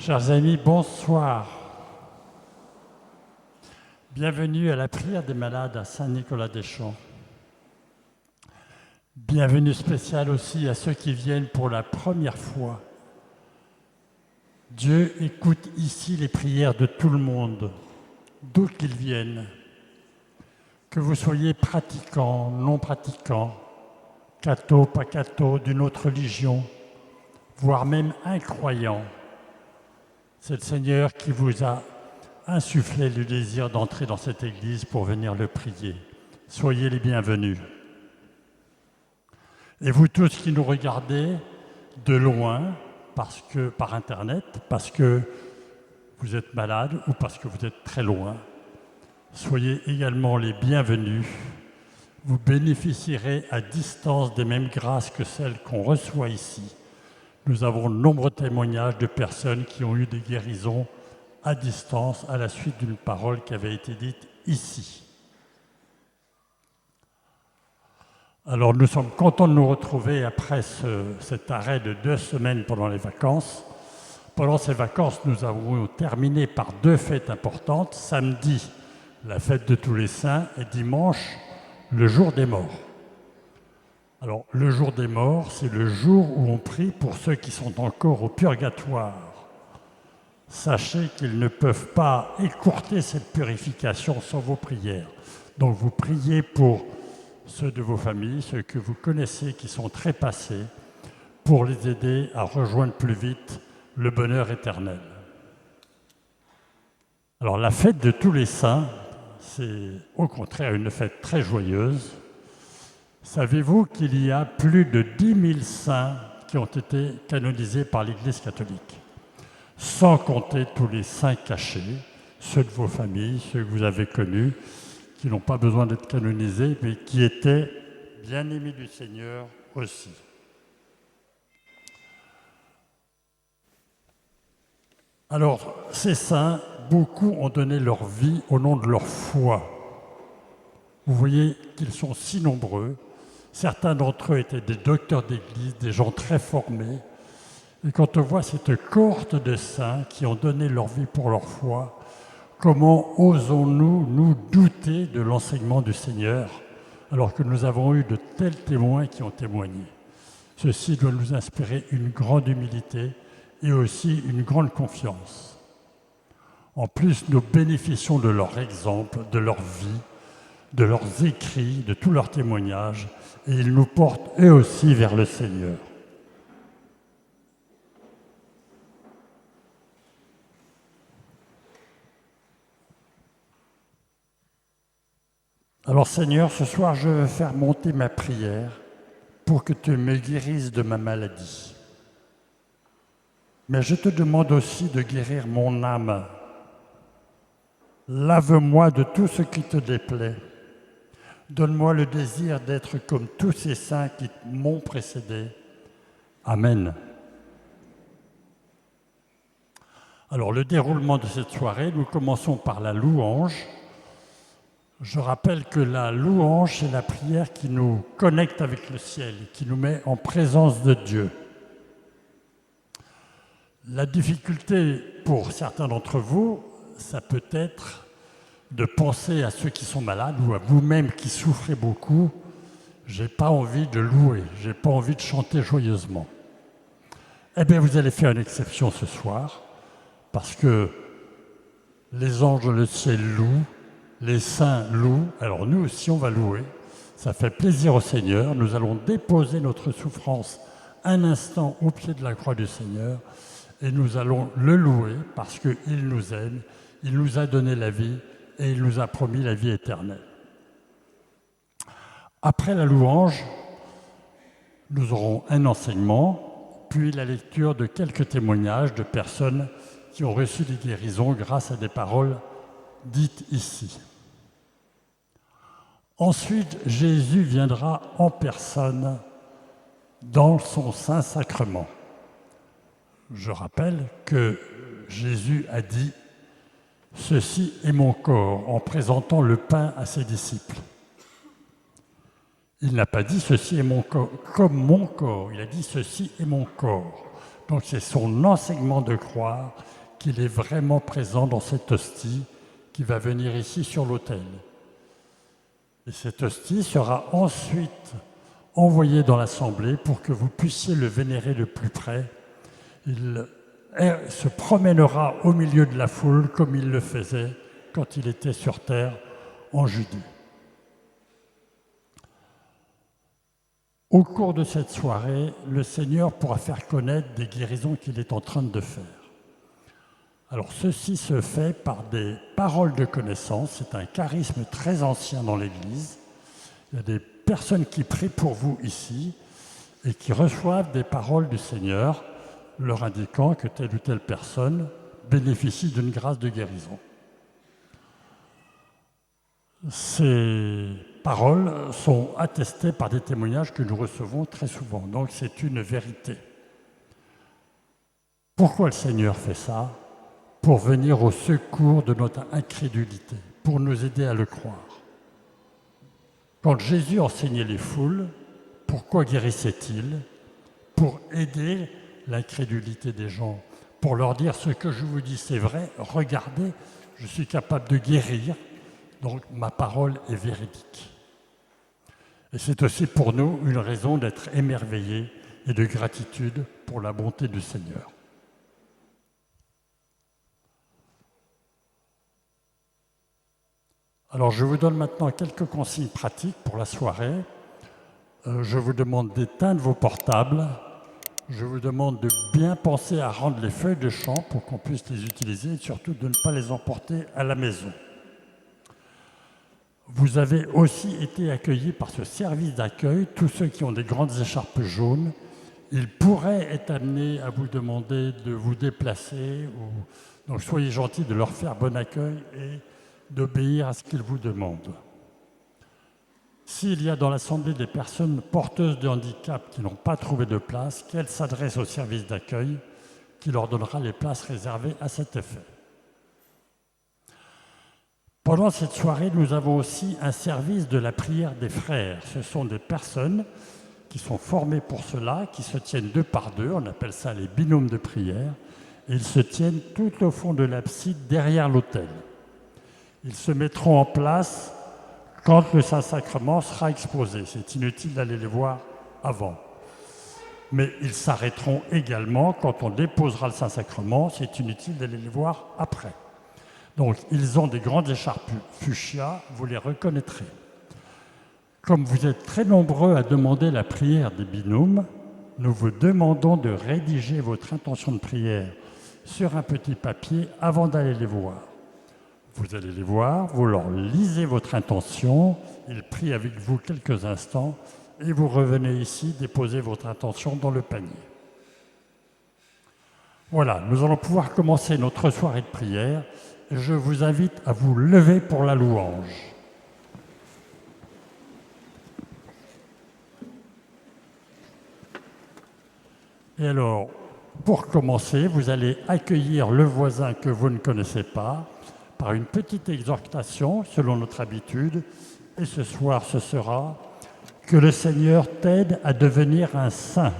Chers amis, bonsoir. Bienvenue à la prière des malades à Saint-Nicolas-des-Champs. Bienvenue spéciale aussi à ceux qui viennent pour la première fois. Dieu écoute ici les prières de tout le monde, d'où qu'ils viennent. Que vous soyez pratiquants, non pratiquants, cathos, pas cathos, d'une autre religion, voire même incroyants. C'est le Seigneur qui vous a insufflé le désir d'entrer dans cette église pour venir le prier. Soyez les bienvenus. Et vous tous qui nous regardez de loin, par Internet, parce que vous êtes malade ou parce que vous êtes très loin, soyez également les bienvenus. Vous bénéficierez à distance des mêmes grâces que celles qu'on reçoit ici. Nous avons de nombreux témoignages de personnes qui ont eu des guérisons à distance à la suite d'une parole qui avait été dite ici. Alors nous sommes contents de nous retrouver après cet arrêt de 2 semaines pendant les vacances. Pendant ces vacances, nous avons terminé par 2 fêtes importantes. Samedi, la fête de tous les saints, et dimanche, le jour des morts. Alors, le jour des morts, c'est le jour où on prie pour ceux qui sont encore au purgatoire. Sachez qu'ils ne peuvent pas écourter cette purification sans vos prières. Donc, vous priez pour ceux de vos familles, ceux que vous connaissez qui sont trépassés, pour les aider à rejoindre plus vite le bonheur éternel. Alors, la fête de tous les saints, c'est au contraire une fête très joyeuse. Savez-vous qu'il y a plus de 10 000 saints qui ont été canonisés par l'Église catholique, sans compter tous les saints cachés, ceux de vos familles, ceux que vous avez connus, qui n'ont pas besoin d'être canonisés, mais qui étaient bien-aimés du Seigneur aussi. Alors, ces saints, beaucoup ont donné leur vie au nom de leur foi. Vous voyez qu'ils sont si nombreux. Certains d'entre eux étaient des docteurs d'église, des gens très formés. Et quand on voit cette cohorte de saints qui ont donné leur vie pour leur foi, comment osons-nous nous douter de l'enseignement du Seigneur alors que nous avons eu de tels témoins qui ont témoigné? Ceci doit nous inspirer une grande humilité et aussi une grande confiance. En plus, nous bénéficions de leur exemple, de leur vie, de leurs écrits, de tous leurs témoignages, et ils nous portent eux aussi vers le Seigneur. Alors Seigneur, ce soir je veux faire monter ma prière pour que tu me guérisses de ma maladie. Mais je te demande aussi de guérir mon âme. Lave-moi de tout ce qui te déplaît. Donne-moi le désir d'être comme tous ces saints qui m'ont précédé. Amen. Alors, le déroulement de cette soirée, nous commençons par la louange. Je rappelle que la louange, c'est la prière qui nous connecte avec le ciel, qui nous met en présence de Dieu. La difficulté pour certains d'entre vous, ça peut être de penser à ceux qui sont malades ou à vous-même qui souffrez beaucoup. J'ai pas envie de louer, j'ai pas envie de chanter joyeusement. Eh bien, vous allez faire une exception ce soir, parce que les anges dans le ciel louent, les saints louent, alors nous aussi on va louer. Ça fait plaisir au Seigneur. Nous allons déposer notre souffrance un instant au pied de la croix du Seigneur et nous allons le louer parce qu'il nous aime, il nous a donné la vie et il nous a promis la vie éternelle. Après la louange, nous aurons un enseignement, puis la lecture de quelques témoignages de personnes qui ont reçu des guérisons grâce à des paroles dites ici. Ensuite, Jésus viendra en personne dans son Saint-Sacrement. Je rappelle que Jésus a dit « Ceci est mon corps » en présentant le pain à ses disciples. Il n'a pas dit « Ceci est mon corps » comme mon corps, il a dit « Ceci est mon corps ». Donc c'est son enseignement de croire qu'il est vraiment présent dans cette hostie qui va venir ici sur l'autel. Et cette hostie sera ensuite envoyée dans l'assemblée pour que vous puissiez le vénérer de plus près. Il se promènera au milieu de la foule comme il le faisait quand il était sur terre en Judée. Au cours de cette soirée, le Seigneur pourra faire connaître des guérisons qu'il est en train de faire. Alors ceci se fait par des paroles de connaissance, c'est un charisme très ancien dans l'Église. Il y a des personnes qui prient pour vous ici et qui reçoivent des paroles du Seigneur leur indiquant que telle ou telle personne bénéficie d'une grâce de guérison. Ces paroles sont attestées par des témoignages que nous recevons très souvent, donc c'est une vérité. Pourquoi le Seigneur fait ça ? Pour venir au secours de notre incrédulité, pour nous aider à le croire. Quand Jésus enseignait les foules, pourquoi guérissait-il ? Pour aider l'incrédulité des gens, pour leur dire ce que je vous dis c'est vrai, regardez, je suis capable de guérir, donc ma parole est véridique. Et c'est aussi pour nous une raison d'être émerveillés et de gratitude pour la bonté du Seigneur. Alors je vous donne maintenant quelques consignes pratiques pour la soirée. Je vous demande d'éteindre vos portables. Je vous demande de bien penser à rendre les feuilles de chant pour qu'on puisse les utiliser et surtout de ne pas les emporter à la maison. Vous avez aussi été accueillis par ce service d'accueil, tous ceux qui ont des grandes écharpes jaunes. Ils pourraient être amenés à vous demander de vous déplacer. Donc soyez gentils de leur faire bon accueil et d'obéir à ce qu'ils vous demandent. S'il y a dans l'Assemblée des personnes porteuses de handicap qui n'ont pas trouvé de place, qu'elles s'adressent au service d'accueil qui leur donnera les places réservées à cet effet. Pendant cette soirée, nous avons aussi un service de la prière des frères. Ce sont des personnes qui sont formées pour cela, qui se tiennent deux par deux, on appelle ça les binômes de prière, et ils se tiennent tout au fond de l'abside derrière l'autel. Ils se mettront en place quand le Saint-Sacrement sera exposé. C'est inutile d'aller les voir avant. Mais ils s'arrêteront également quand on déposera le Saint-Sacrement. C'est inutile d'aller les voir après. Donc, ils ont des grandes écharpes fuchsia, vous les reconnaîtrez. Comme vous êtes très nombreux à demander la prière des binômes, nous vous demandons de rédiger votre intention de prière sur un petit papier avant d'aller les voir. Vous allez les voir, vous leur lisez votre intention, ils prient avec vous quelques instants et vous revenez ici déposer votre intention dans le panier. Voilà, nous allons pouvoir commencer notre soirée de prière. Je vous invite à vous lever pour la louange. Et alors, pour commencer, vous allez accueillir le voisin que vous ne connaissez pas par une petite exhortation selon notre habitude. Et ce soir, ce sera « Que le Seigneur t'aide à devenir un saint ».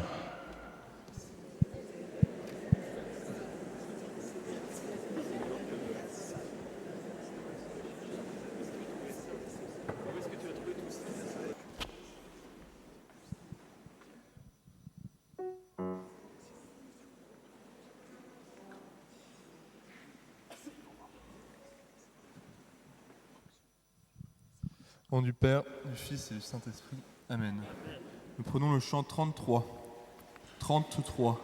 Au nom du Père, du Fils et du Saint-Esprit. Amen. Nous prenons le chant 33. 33.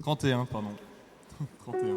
31, pardon. 31.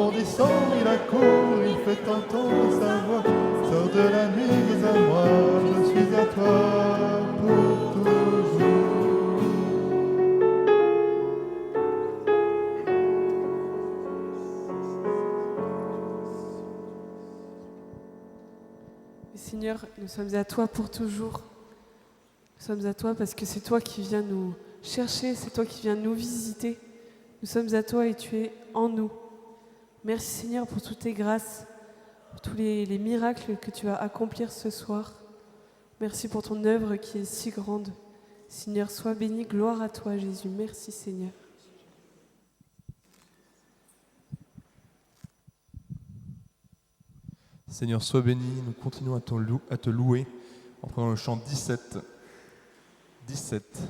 bondissant, il accourt, il fait entendre sa voix. Sors de la nuit, viens à moi, je suis à toi pour toujours. Seigneur, nous sommes à toi pour toujours. Nous sommes à toi parce que c'est toi qui viens nous chercher, c'est toi qui viens nous visiter. Nous sommes à toi et tu es en nous. Merci Seigneur pour toutes tes grâces, pour tous les miracles que tu vas accomplir ce soir. Merci pour ton œuvre qui est si grande. Seigneur, sois béni, gloire à toi Jésus. Merci Seigneur. Seigneur, sois béni, nous continuons à te louer en prenant le chant 17. 17.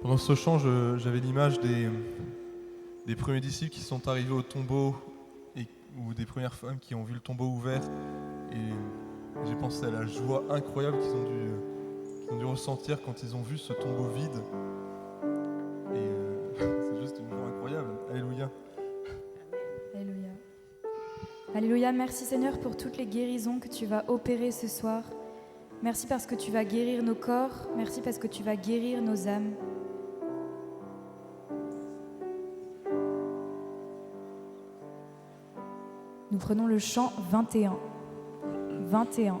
Pendant ce chant, j'avais l'image des premiers disciples qui sont arrivés au tombeau ou des premières femmes qui ont vu le tombeau ouvert. Et j'ai pensé à la joie incroyable qu'ils ont dû ressentir quand ils ont vu ce tombeau vide. Et c'est juste une joie incroyable. Alléluia. Alléluia. Alléluia. Merci Seigneur pour toutes les guérisons que tu vas opérer ce soir. Merci parce que tu vas guérir nos corps. Merci parce que tu vas guérir nos âmes. Nous prenons le chant 21. 21.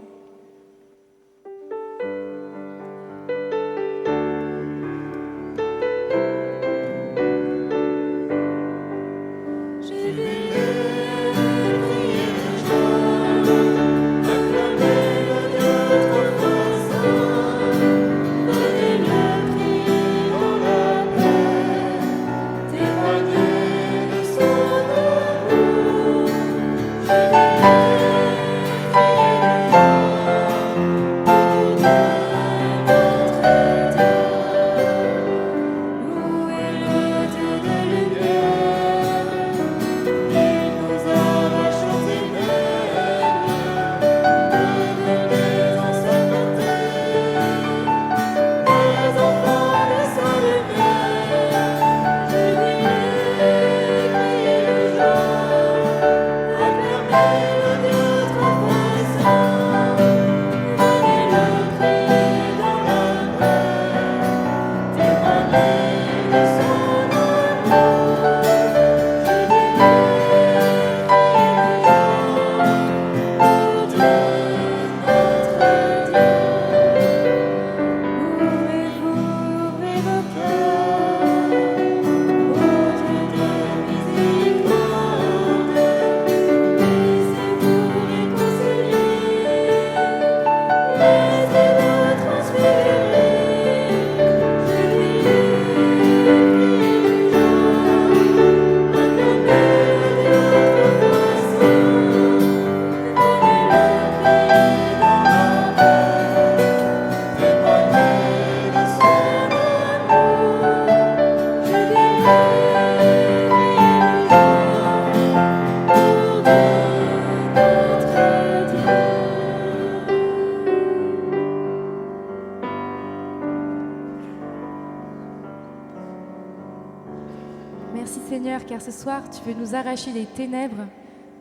Merci Seigneur, car ce soir, tu veux nous arracher des ténèbres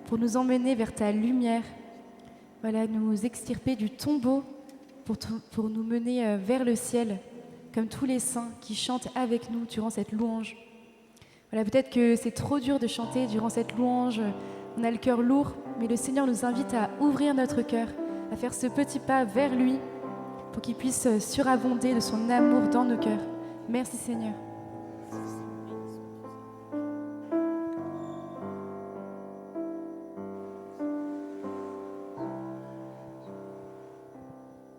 pour nous emmener vers ta lumière. Voilà, nous extirper du tombeau pour nous mener vers le ciel, comme tous les saints qui chantent avec nous durant cette louange. Voilà, peut-être que c'est trop dur de chanter durant cette louange, on a le cœur lourd, mais le Seigneur nous invite à ouvrir notre cœur, à faire ce petit pas vers lui, pour qu'il puisse surabonder de son amour dans nos cœurs. Merci Seigneur.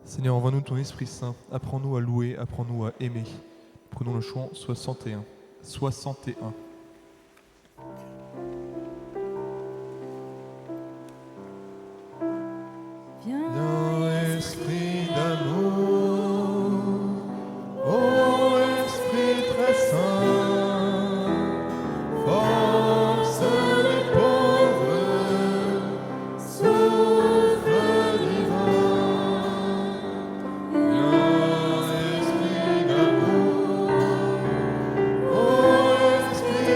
Seigneur, envoie-nous ton Esprit Saint. Apprends-nous à louer, apprends-nous à aimer. Prenons le chant 61. 61. Viens, Esprit d'amour, ô Esprit très saint, force des pauvres, souffle divin. Viens, Esprit d'amour, ô Esprit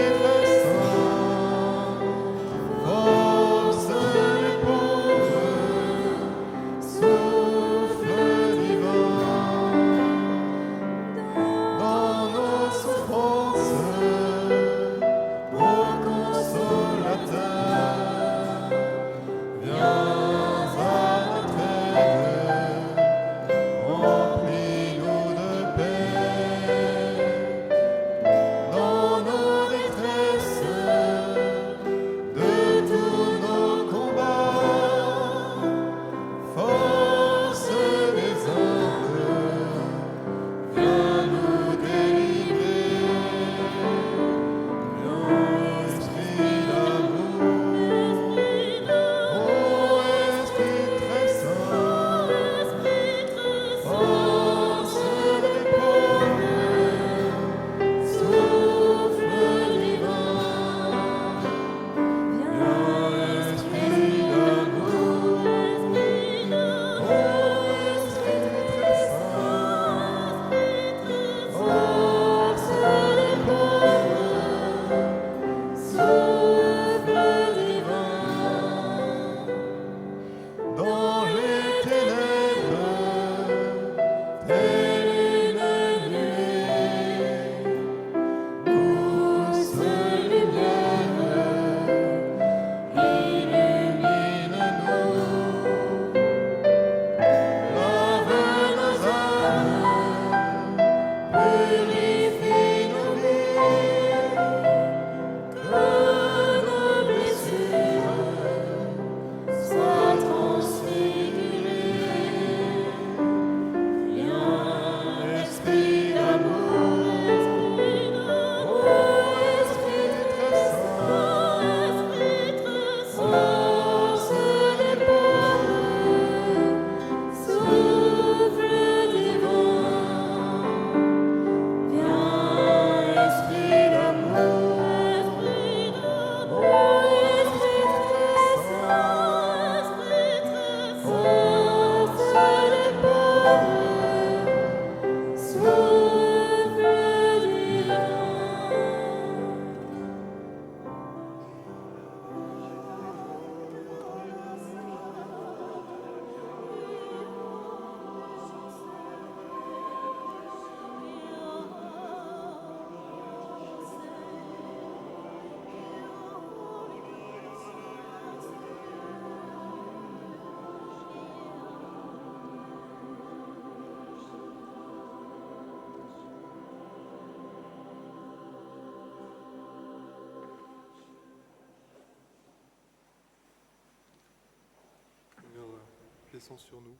descends sur nous.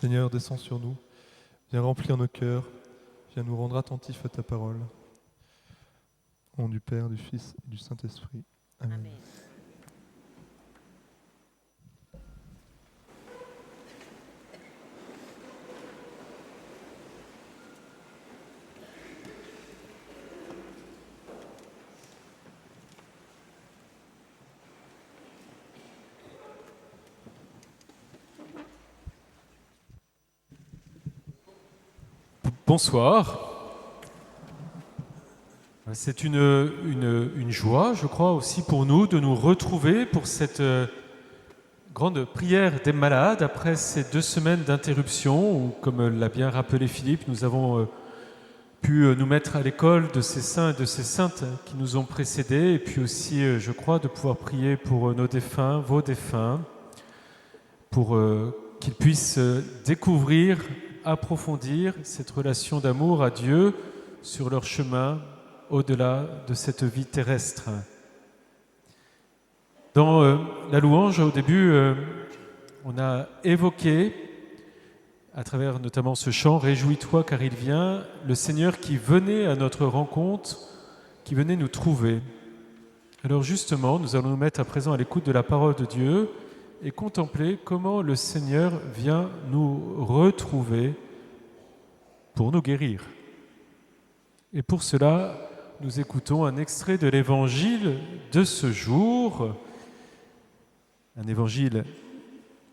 Seigneur, descends sur nous. Viens remplir nos cœurs. Viens nous rendre attentifs à ta parole. Au nom du Père, du Fils et du Saint-Esprit. Amen. Bonsoir. C'est une joie, je crois, aussi pour nous de nous retrouver pour cette grande prière des malades après ces 2 semaines d'interruption où, comme l'a bien rappelé Philippe, nous avons pu nous mettre à l'école de ces saints et de ces saintes qui nous ont précédés et puis aussi, je crois, de pouvoir prier pour nos défunts, vos défunts, pour qu'ils puissent découvrir, approfondir cette relation d'amour à Dieu sur leur chemin au-delà de cette vie terrestre. Dans la louange, au début, on a évoqué, à travers notamment ce chant « Réjouis-toi car il vient », le Seigneur qui venait à notre rencontre, qui venait nous trouver. Alors justement, nous allons nous mettre à présent à l'écoute de la parole de Dieu et contempler comment le Seigneur vient nous retrouver pour nous guérir. Et pour cela, nous écoutons un extrait de l'évangile de ce jour, un évangile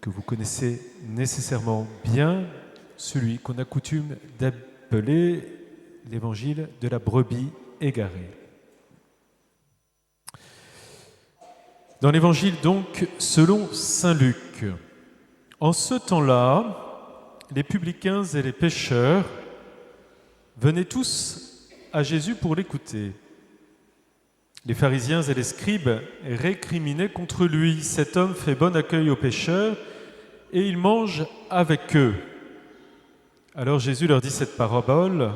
que vous connaissez nécessairement bien, celui qu'on a coutume d'appeler l'évangile de la brebis égarée. Dans l'évangile donc, selon saint Luc, en ce temps-là, les publicains et les pécheurs venaient tous à Jésus pour l'écouter. Les pharisiens et les scribes récriminaient contre lui. Cet homme fait bon accueil aux pécheurs et il mange avec eux. Alors Jésus leur dit cette parabole.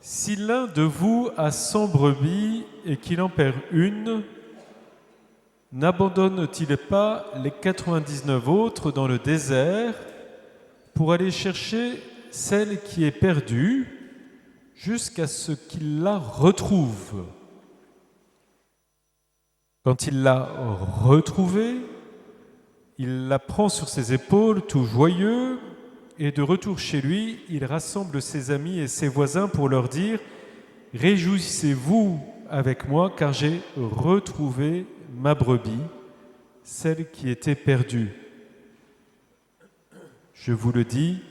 Si l'un de vous a 100 brebis et qu'il en perd une, n'abandonne-t-il pas les 99 autres dans le désert pour aller chercher celle qui est perdue jusqu'à ce qu'il la retrouve? Quand il l'a retrouvée, il la prend sur ses épaules tout joyeux et de retour chez lui, il rassemble ses amis et ses voisins pour leur dire « Réjouissez-vous avec moi car j'ai retrouvé ma brebis, celle qui était perdue. Je vous le dis,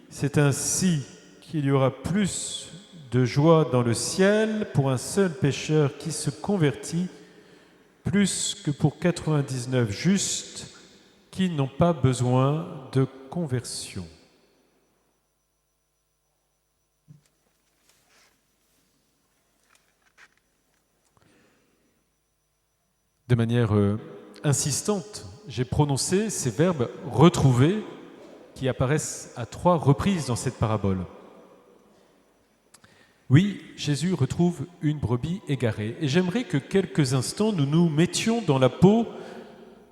c'est ainsi qu'il y aura plus de joie dans le ciel pour un seul pécheur qui se convertit, plus que pour 99 justes qui n'ont pas besoin de conversion. » De manière insistante, j'ai prononcé ces verbes « retrouver » qui apparaissent à 3 reprises dans cette parabole. Oui, Jésus retrouve une brebis égarée. Et j'aimerais que quelques instants, nous nous mettions dans la peau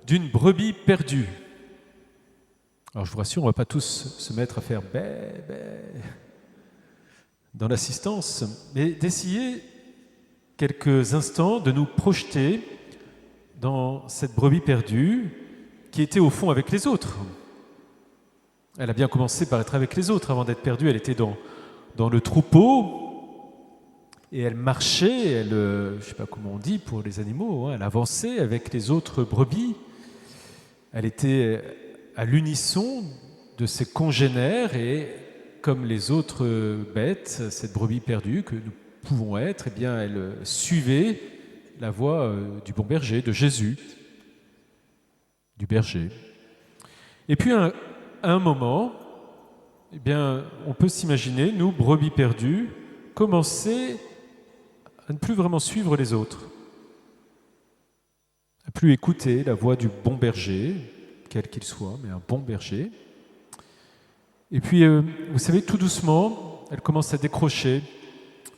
d'une brebis perdue. Alors je vous rassure, on ne va pas tous se mettre à faire « bé, bé » dans l'assistance, mais d'essayer quelques instants de nous projeter dans cette brebis perdue qui était au fond avec les autres. Elle a bien commencé par être avec les autres. Avant d'être perdue, elle était dans le troupeau et elle marchait, je ne sais pas comment on dit pour les animaux, elle avançait avec les autres brebis. Elle était à l'unisson de ses congénères et comme les autres bêtes, cette brebis perdue que nous pouvons être, eh bien, elle suivait la voie du bon berger, de Jésus, du berger. Et puis à un moment, eh bien, on peut s'imaginer, nous, brebis perdues, commencer à ne plus vraiment suivre les autres, à plus écouter la voix du bon berger, quel qu'il soit, mais un bon berger. Et puis, vous savez, tout doucement, elle commence à décrocher.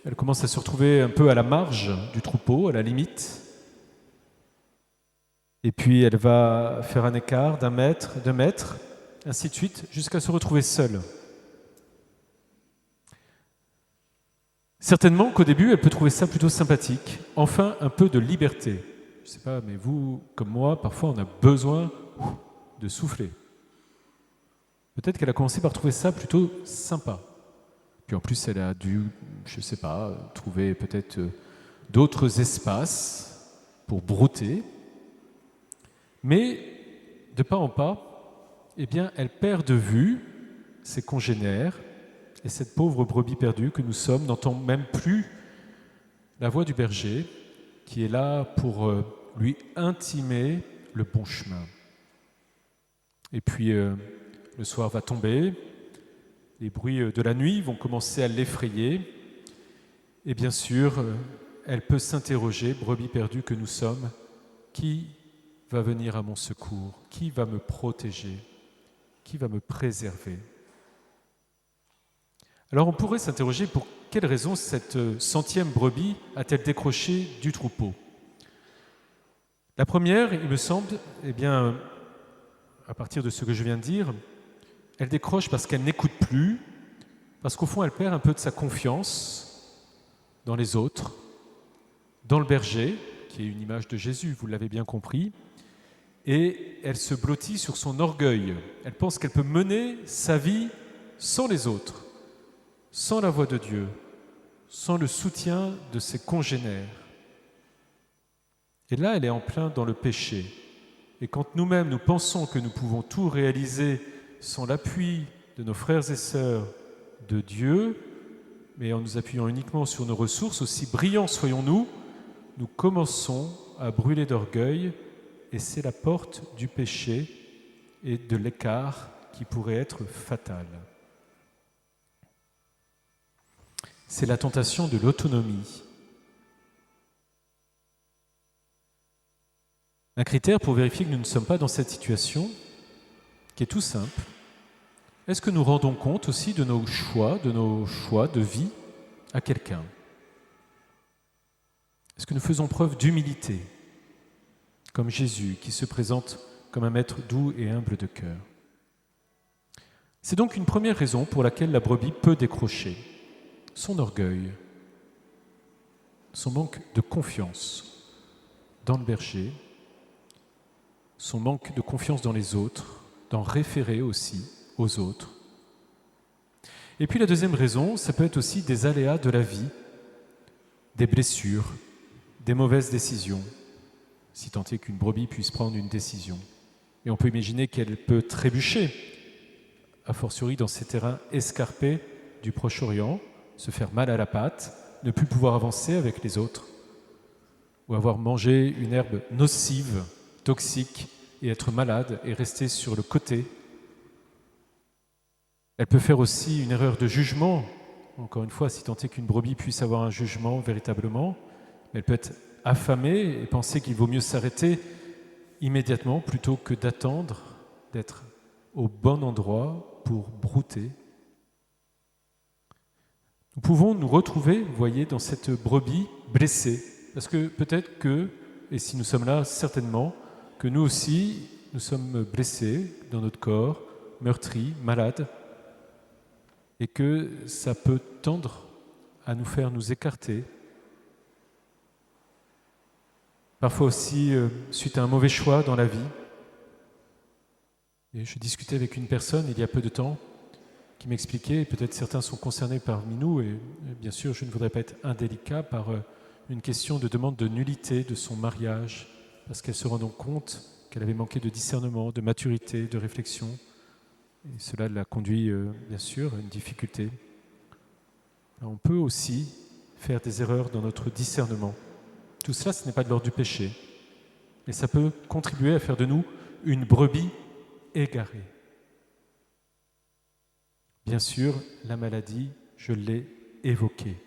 Elle commence à se retrouver un peu à la marge du troupeau, à la limite. Et puis elle va faire un écart d'1 mètre, 2 mètres, ainsi de suite, jusqu'à se retrouver seule. Certainement qu'au début, elle peut trouver ça plutôt sympathique. Enfin, un peu de liberté. Je ne sais pas, mais vous, comme moi, parfois on a besoin de souffler. Peut-être qu'elle a commencé par trouver ça plutôt sympa. Puis en plus, elle a dû, je ne sais pas, trouver peut-être d'autres espaces pour brouter. Mais, de pas en pas, eh bien, elle perd de vue ses congénères, et cette pauvre brebis perdue que nous sommes n'entend même plus la voix du berger qui est là pour lui intimer le bon chemin. Et puis le soir va tomber, les bruits de la nuit vont commencer à l'effrayer, et bien sûr, elle peut s'interroger, brebis perdue que nous sommes, qui va venir à mon secours? Qui va me protéger? Qui va me préserver? Alors on pourrait s'interroger pour quelle raison cette 100e brebis a-t-elle décroché du troupeau? La première, il me semble, eh bien, à partir de ce que je viens de dire, elle décroche parce qu'elle n'écoute plus, parce qu'au fond elle perd un peu de sa confiance dans les autres, dans le berger, qui est une image de Jésus, vous l'avez bien compris, et elle se blottit sur son orgueil. Elle pense qu'elle peut mener sa vie sans les autres, sans la voix de Dieu, sans le soutien de ses congénères. Et là, elle est en plein dans le péché. Et quand nous-mêmes, nous pensons que nous pouvons tout réaliser sans l'appui de nos frères et sœurs de Dieu, mais en nous appuyant uniquement sur nos ressources, aussi brillants soyons-nous, nous commençons à brûler d'orgueil, et c'est la porte du péché et de l'écart qui pourrait être fatale. C'est la tentation de l'autonomie. Un critère pour vérifier que nous ne sommes pas dans cette situation, qui est tout simple. Est-ce que nous rendons compte aussi de nos choix de vie à quelqu'un? Est-ce que nous faisons preuve d'humilité, comme Jésus, qui se présente comme un maître doux et humble de cœur? C'est donc une première raison pour laquelle la brebis peut décrocher. Son orgueil, son manque de confiance dans le berger, son manque de confiance dans les autres, d'en référer aussi aux autres. Et puis la deuxième raison, ça peut être aussi des aléas de la vie, des blessures, des mauvaises décisions, si tant est qu'une brebis puisse prendre une décision. Et on peut imaginer qu'elle peut trébucher, a fortiori dans ces terrains escarpés du Proche-Orient, se faire mal à la patte, ne plus pouvoir avancer avec les autres, ou avoir mangé une herbe nocive, toxique, et être malade et rester sur le côté. Elle peut faire aussi une erreur de jugement, encore une fois, si tant est qu'une brebis puisse avoir un jugement véritablement, mais elle peut être affamée et penser qu'il vaut mieux s'arrêter immédiatement plutôt que d'attendre d'être au bon endroit pour brouter. Nous pouvons nous retrouver, vous voyez, dans cette brebis blessée. Parce que peut-être que, et si nous sommes là, certainement, que nous aussi, nous sommes blessés dans notre corps, meurtris, malades, et que ça peut tendre à nous faire nous écarter. Parfois aussi, suite à un mauvais choix dans la vie. Et je discutais avec une personne il y a peu de temps, qui m'expliquait, et peut-être certains sont concernés parmi nous, et bien sûr je ne voudrais pas être indélicat, par une question de demande de nullité de son mariage, parce qu'elle se rendant compte qu'elle avait manqué de discernement, de maturité, de réflexion, et cela l'a conduit bien sûr à une difficulté. Alors, on peut aussi faire des erreurs dans notre discernement. Tout cela, ce n'est pas de l'ordre du péché, mais ça peut contribuer à faire de nous une brebis égarée. Bien sûr, la maladie, je l'ai évoquée.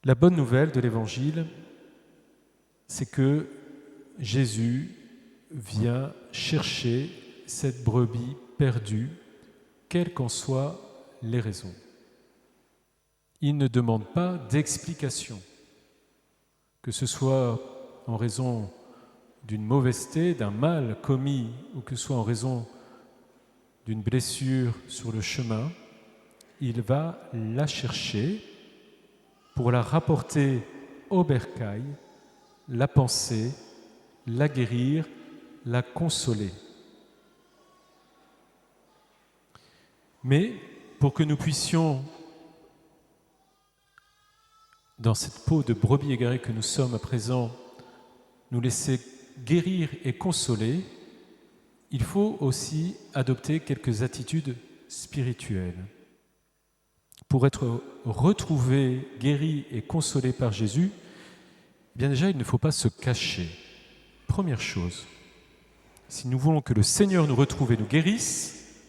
La bonne nouvelle de l'Évangile, c'est que Jésus vient chercher cette brebis perdue, quelles qu'en soient les raisons. Il ne demande pas d'explication. que ce soit en raison d'une mauvaiseté, d'un mal commis, ou que ce soit en raison d'une blessure sur le chemin, il va la chercher pour la rapporter au bercail, la panser, la guérir, la consoler. Mais pour que nous puissions, dans cette peau de brebis égarée que nous sommes à présent, nous laisser guérir et consoler, il faut aussi adopter quelques attitudes spirituelles. Pour être retrouvé, guéri et consolé par Jésus, eh bien déjà, il ne faut pas se cacher. Première chose, si nous voulons que le Seigneur nous retrouve et nous guérisse,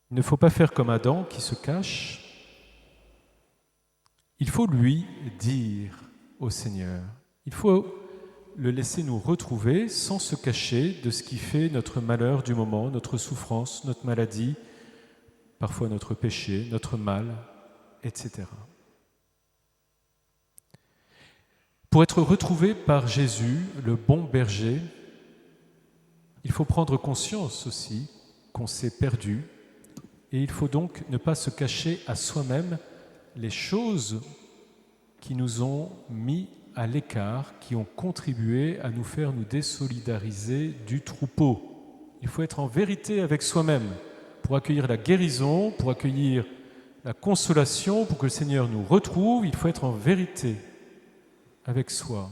il ne faut pas faire comme Adam qui se cache. Il faut lui dire au Seigneur. Il faut le laisser nous retrouver sans se cacher de ce qui fait notre malheur du moment, notre souffrance, notre maladie, parfois notre péché, notre mal, etc. Pour être retrouvé par Jésus, le bon berger, il faut prendre conscience aussi qu'on s'est perdu et il faut donc ne pas se cacher à soi-même les choses qui nous ont mis à l'écart, qui ont contribué à nous faire nous désolidariser du troupeau. Il faut être en vérité avec soi-même pour accueillir la guérison, pour accueillir la consolation, pour que le Seigneur nous retrouve. Il faut être en vérité avec soi,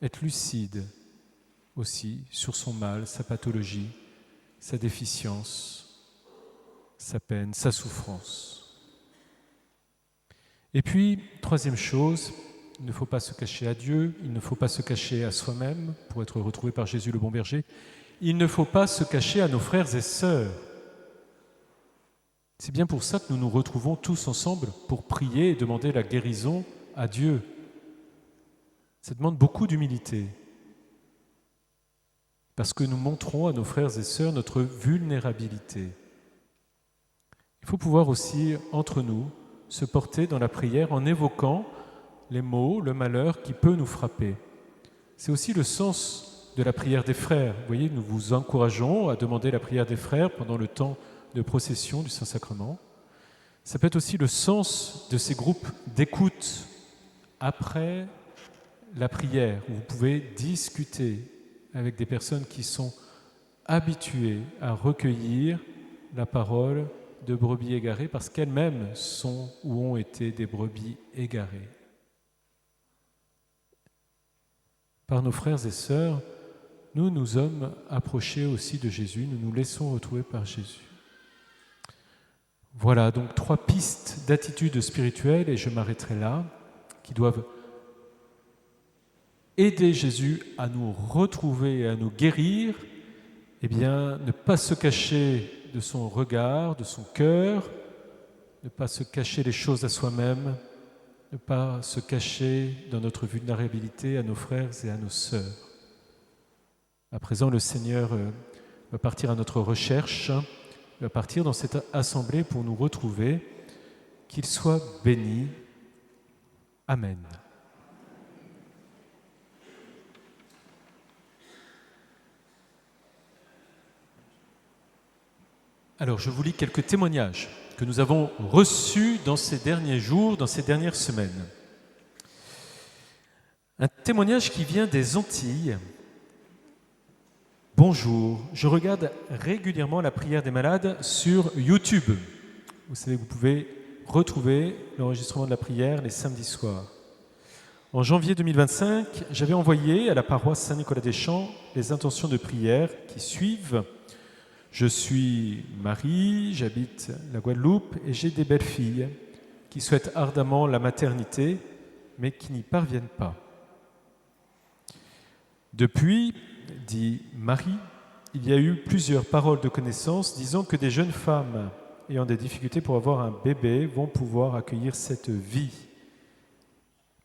être lucide aussi sur son mal, sa pathologie, sa déficience, sa peine, sa souffrance. Et puis, troisième chose, il ne faut pas se cacher à Dieu, il ne faut pas se cacher à soi-même pour être retrouvé par Jésus le bon berger, il ne faut pas se cacher à nos frères et sœurs. C'est bien pour ça que nous nous retrouvons tous ensemble pour prier et demander la guérison à Dieu. Ça demande beaucoup d'humilité, parce que nous montrons à nos frères et sœurs notre vulnérabilité. Il faut pouvoir aussi, entre nous, se porter dans la prière en évoquant les maux, le malheur qui peut nous frapper. C'est aussi le sens de la prière des frères. Vous voyez, nous vous encourageons à demander la prière des frères pendant le temps de procession du Saint-Sacrement. Ça peut être aussi le sens de ces groupes d'écoute après la prière, où vous pouvez discuter avec des personnes qui sont habituées à recueillir la parole de brebis égarées parce qu'elles-mêmes sont ou ont été des brebis égarées. Par nos frères et sœurs, nous nous sommes approchés aussi de Jésus, nous nous laissons retrouver par Jésus. Voilà donc 3 pistes d'attitude spirituelle, et je m'arrêterai là, qui doivent aider Jésus à nous retrouver et à nous guérir. Eh bien, ne pas se cacher de son regard, de son cœur, ne pas se cacher les choses à soi-même, ne pas se cacher dans notre vulnérabilité à nos frères et à nos sœurs. À présent, le Seigneur va partir à notre recherche, va partir dans cette assemblée pour nous retrouver. Qu'il soit béni. Amen. Alors, je vous lis quelques témoignages que nous avons reçus dans ces derniers jours, dans ces dernières semaines. Un témoignage qui vient des Antilles. Bonjour, je regarde régulièrement la prière des malades sur YouTube. Vous savez, vous pouvez retrouver l'enregistrement de la prière les samedis soirs. En janvier 2025, j'avais envoyé à la paroisse Saint-Nicolas-des-Champs les intentions de prière qui suivent. Je suis Marie, j'habite la Guadeloupe et j'ai des belles filles qui souhaitent ardemment la maternité, mais qui n'y parviennent pas. Depuis, dit Marie, il y a eu plusieurs paroles de connaissance disant que des jeunes femmes ayant des difficultés pour avoir un bébé vont pouvoir accueillir cette vie.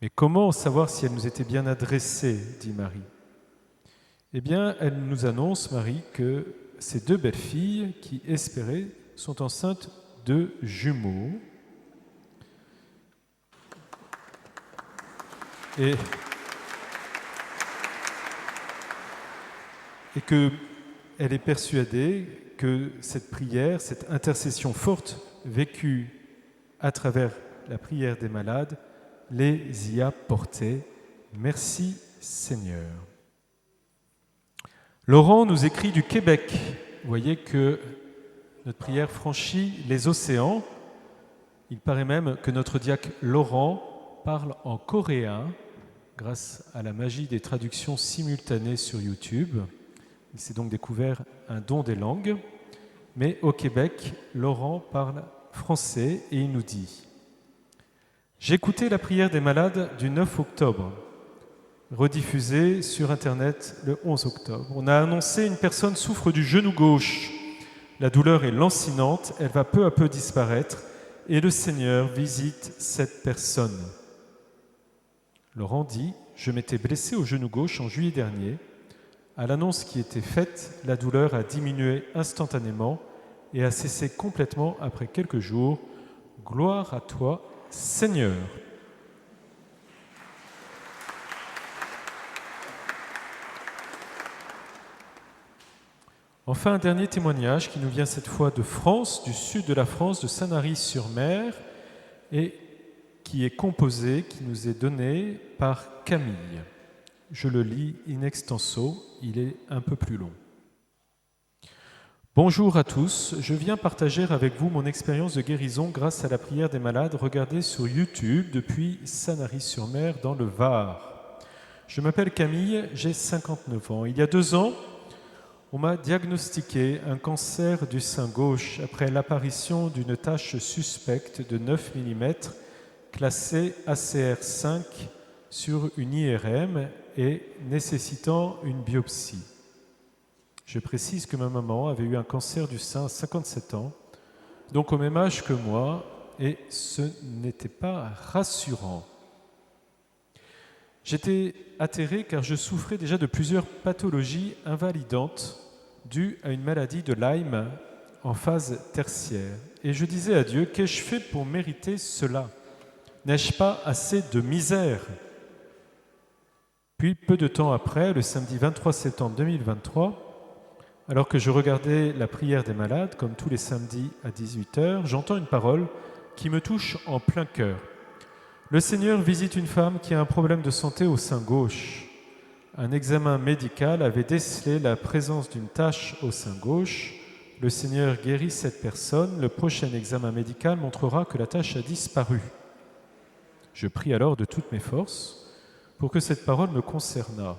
Mais comment savoir si elles nous étaient bien adressées, dit Marie. Eh bien, elle nous annonce, Marie, que ces 2 belles filles qui espéraient sont enceintes de jumeaux. Et et qu'elle est persuadée que cette prière, cette intercession forte vécue à travers la prière des malades, les y a portés. Merci Seigneur. Laurent nous écrit du Québec. Vous voyez que notre prière franchit les océans. Il paraît même que notre diacre Laurent parle en coréen grâce à la magie des traductions simultanées sur YouTube. Il s'est donc découvert un don des langues. Mais au Québec, Laurent parle français et il nous dit « J'ai écouté la prière des malades du 9 octobre, rediffusée sur Internet le 11 octobre. On a annoncé une personne souffre du genou gauche. La douleur est lancinante, elle va peu à peu disparaître et le Seigneur visite cette personne. » Laurent dit « Je m'étais blessé au genou gauche en juillet dernier. À l'annonce qui était faite, la douleur a diminué instantanément et a cessé complètement après quelques jours. Gloire à toi, Seigneur. » Enfin, un dernier témoignage qui nous vient cette fois de France, du sud de la France, de Sanary-sur-Mer, et qui est composé, qui nous est donné par Camille. Je le lis in extenso, il est un peu plus long. Bonjour à tous, je viens partager avec vous mon expérience de guérison grâce à la prière des malades regardée sur YouTube depuis Sanary-sur-Mer dans le Var. Je m'appelle Camille, j'ai 59 ans. Il y a 2 ans, on m'a diagnostiqué un cancer du sein gauche après l'apparition d'une tache suspecte de 9 mm classée ACR5 sur une IRM et nécessitant une biopsie. Je précise que ma maman avait eu un cancer du sein à 57 ans, donc au même âge que moi, et ce n'était pas rassurant. J'étais atterré car je souffrais déjà de plusieurs pathologies invalidantes dues à une maladie de Lyme en phase tertiaire. Et je disais à Dieu, qu'ai-je fait pour mériter cela ? N'ai-je pas assez de misère ? Puis, peu de temps après, le samedi 23 septembre 2023, alors que je regardais la prière des malades, comme tous les samedis à 18h, j'entends une parole qui me touche en plein cœur. Le Seigneur visite une femme qui a un problème de santé au sein gauche. Un examen médical avait décelé la présence d'une tache au sein gauche. Le Seigneur guérit cette personne. Le prochain examen médical montrera que la tache a disparu. Je prie alors de toutes mes forces pour que cette parole me concernât.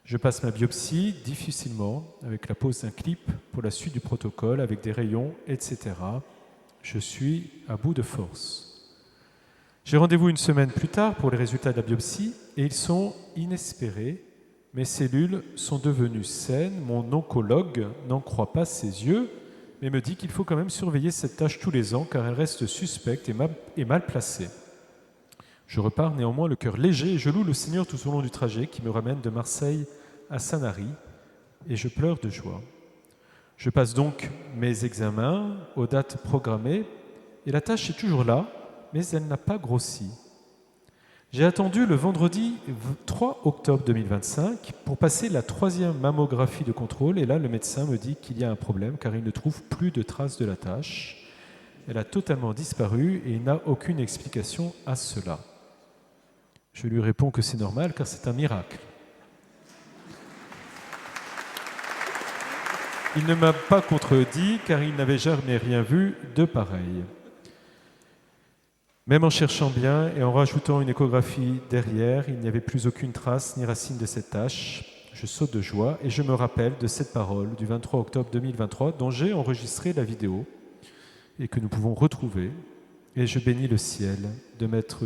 Je passe ma biopsie difficilement, avec la pose d'un clip pour la suite du protocole, avec des rayons, etc. Je suis à bout de force. J'ai rendez-vous une semaine plus tard pour les résultats de la biopsie et ils sont inespérés. Mes cellules sont devenues saines. Mon oncologue n'en croit pas ses yeux, mais me dit qu'il faut quand même surveiller cette tâche tous les ans car elle reste suspecte et mal placée. Je repars néanmoins le cœur léger et je loue le Seigneur tout au long du trajet qui me ramène de Marseille à Sanary et je pleure de joie. Je passe donc mes examens aux dates programmées et la tâche est toujours là, mais elle n'a pas grossi. J'ai attendu le vendredi 3 octobre 2025 pour passer la 3e mammographie de contrôle et là le médecin me dit qu'il y a un problème car il ne trouve plus de traces de la tâche. Elle a totalement disparu et il n'a aucune explication à cela. Je lui réponds que c'est normal car c'est un miracle. Il ne m'a pas contredit car il n'avait jamais rien vu de pareil. Même en cherchant bien et en rajoutant une échographie derrière, il n'y avait plus aucune trace ni racine de cette tache. Je saute de joie et je me rappelle de cette parole du 23 octobre 2023 dont j'ai enregistré la vidéo et que nous pouvons retrouver. Et je bénis le ciel de m'être...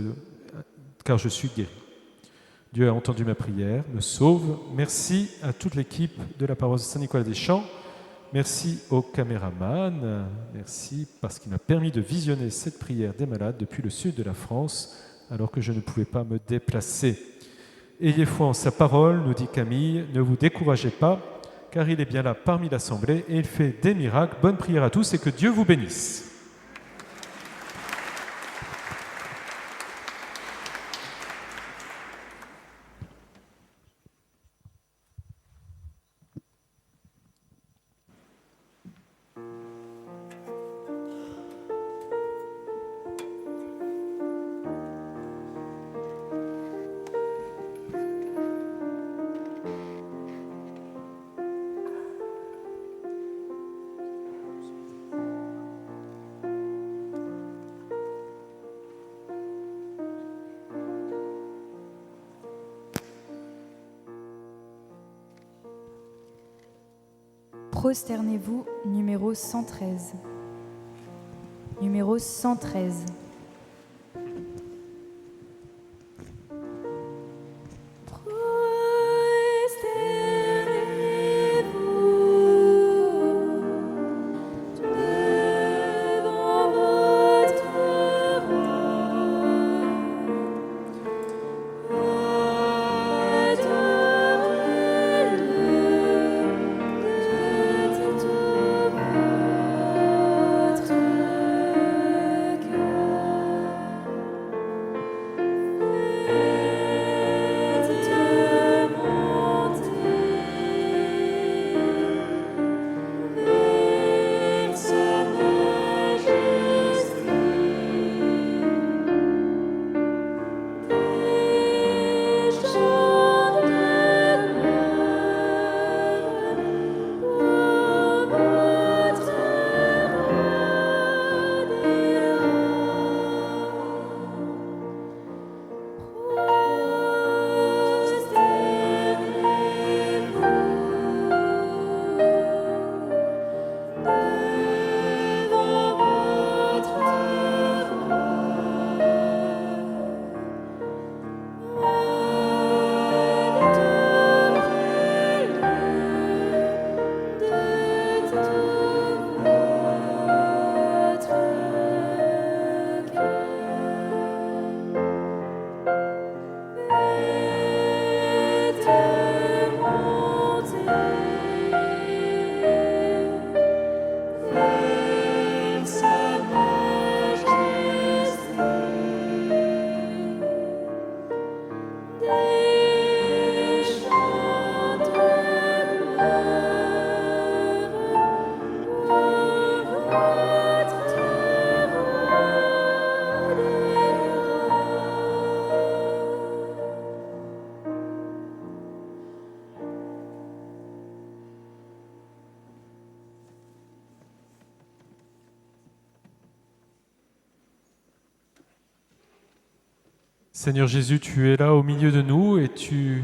car je suis guéri. Dieu a entendu ma prière, me sauve. Merci à toute l'équipe de la paroisse de Saint-Nicolas-des-Champs. Merci au caméraman. Merci parce qu'il m'a permis de visionner cette prière des malades depuis le sud de la France, alors que je ne pouvais pas me déplacer. Ayez foi en sa parole, nous dit Camille, ne vous découragez pas, car il est bien là parmi l'assemblée et il fait des miracles. Bonne prière à tous et que Dieu vous bénisse. Prosternez-vous, numéro 113. Numéro 113. Seigneur Jésus, tu es là au milieu de nous et tu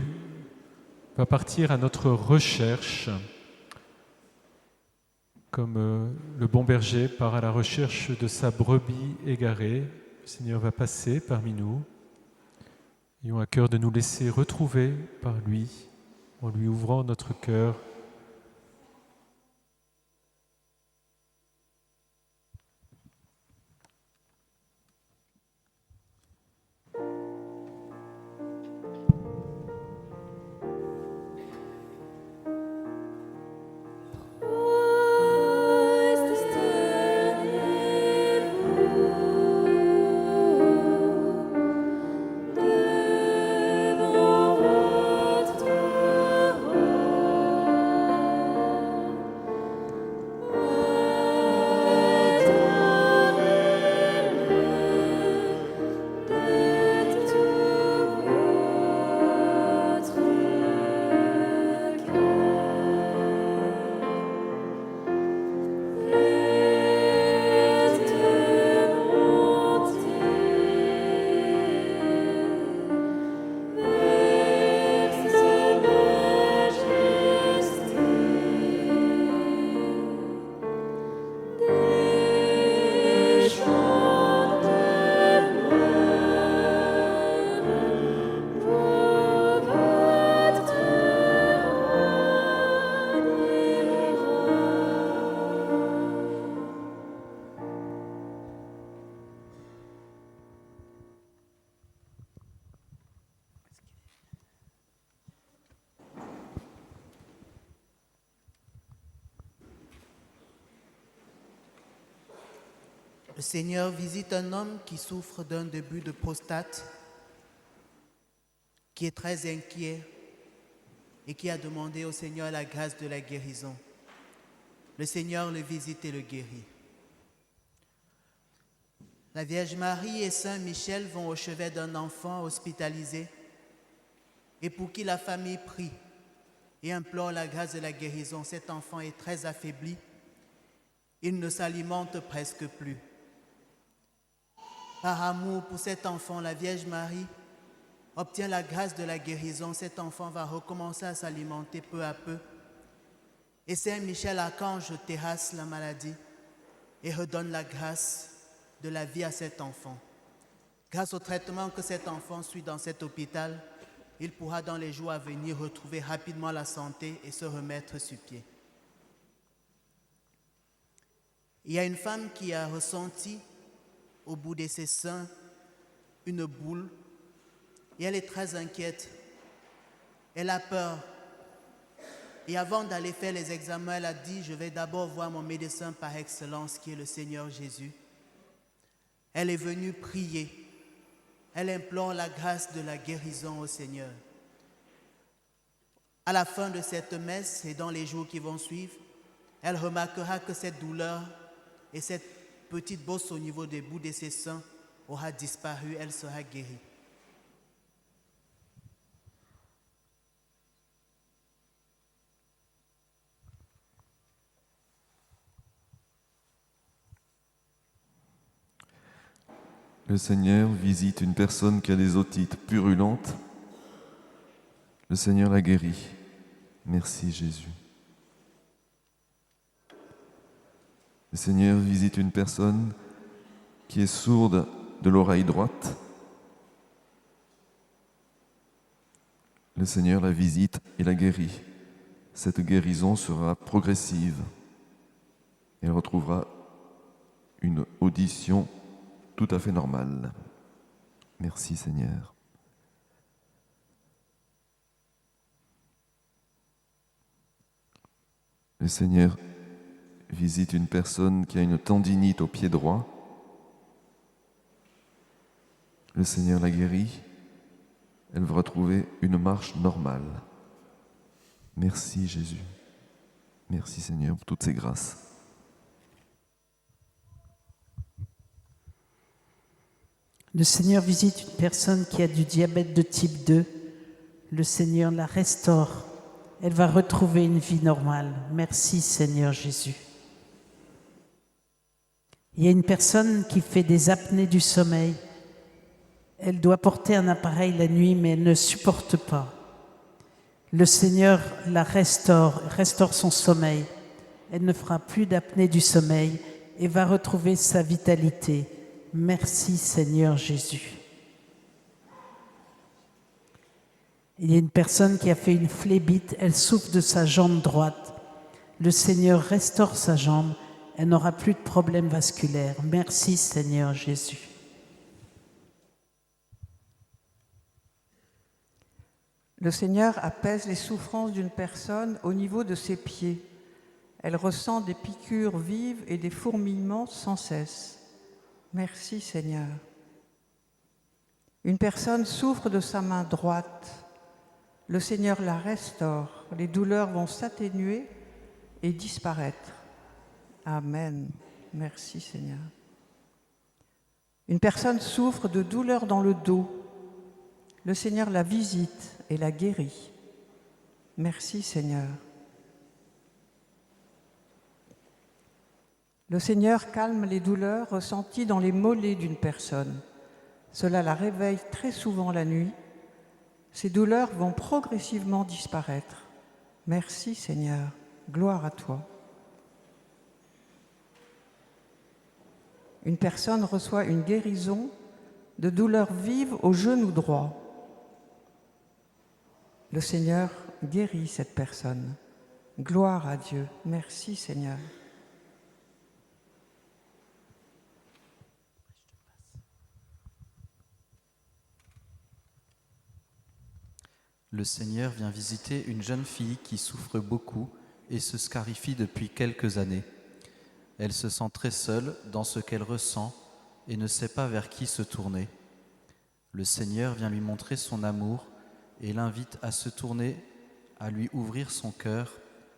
vas partir à notre recherche, comme le bon berger part à la recherche de sa brebis égarée. Le Seigneur va passer parmi nous. Ayons à cœur de nous laisser retrouver par lui, en lui ouvrant notre cœur. Le Seigneur visite un homme qui souffre d'un début de prostate, qui est très inquiet et qui a demandé au Seigneur la grâce de la guérison. Le Seigneur le visite et le guérit. La Vierge Marie et Saint Michel vont au chevet d'un enfant hospitalisé et pour qui la famille prie et implore la grâce de la guérison. Cet enfant est très affaibli. Il ne s'alimente presque plus. Par amour pour cet enfant, la Vierge Marie obtient la grâce de la guérison. Cet enfant va recommencer à s'alimenter peu à peu Et Saint Michel Archange terrasse la maladie et redonne la grâce de la vie à cet enfant. Grâce au traitement que cet enfant suit dans cet hôpital, il pourra dans les jours à venir retrouver rapidement la santé et se remettre sur pied. Il y a une femme qui a ressenti au bout de ses seins une boule et elle est très inquiète. Elle a peur. Et avant d'aller faire les examens, elle a dit, je vais d'abord voir mon médecin par excellence qui est le Seigneur Jésus. Elle est venue prier. Elle implore la grâce de la guérison au Seigneur. À la fin de cette messe et dans les jours qui vont suivre, elle remarquera que cette douleur et cette petite bosse au niveau des bouts de ses seins aura disparu, elle sera guérie. Le Seigneur visite une personne qui a des otites purulentes. Le Seigneur la guérit. Merci Jésus. Le Seigneur visite une personne qui est sourde de l'oreille droite. Le Seigneur la visite et la guérit. Cette guérison sera progressive. Elle retrouvera une audition tout à fait normale. Merci Seigneur. Le Seigneur visite une personne qui a une tendinite au pied droit. Le Seigneur la guérit. Elle va retrouver une marche normale. Merci Jésus. Merci Seigneur pour toutes ces grâces. Le Seigneur visite une personne qui a du diabète de type 2. Le Seigneur la restaure. Elle va retrouver une vie normale. Merci Seigneur Jésus. Il y a une personne qui fait des apnées du sommeil. Elle doit porter un appareil la nuit, mais elle ne supporte pas. Le Seigneur la restaure son sommeil. Elle ne fera plus d'apnée du sommeil et va retrouver sa vitalité. Merci Seigneur Jésus. Il y a une personne qui a fait une phlébite, elle souffre de sa jambe droite. Le Seigneur restaure sa jambe, elle n'aura plus de problème vasculaire. Merci Seigneur Jésus. Le Seigneur apaise les souffrances d'une personne au niveau de ses pieds. Elle ressent des piqûres vives et des fourmillements sans cesse. Merci Seigneur. Une personne souffre de sa main droite. Le Seigneur la restaure. Les douleurs vont s'atténuer et disparaître. Amen. Merci Seigneur. Une personne souffre de douleurs dans le dos. Le Seigneur la visite et la guérit. Merci Seigneur. Le Seigneur calme les douleurs ressenties dans les mollets d'une personne. Cela la réveille très souvent la nuit. Ces douleurs vont progressivement disparaître. Merci Seigneur. Gloire à toi. Une personne reçoit une guérison de douleurs vives au genou droit. Le Seigneur guérit cette personne. Gloire à Dieu. Merci Seigneur. Le Seigneur vient visiter une jeune fille qui souffre beaucoup et se scarifie depuis quelques années. Elle se sent très seule dans ce qu'elle ressent et ne sait pas vers qui se tourner. Le Seigneur vient lui montrer son amour et l'invite à se tourner, à lui ouvrir son cœur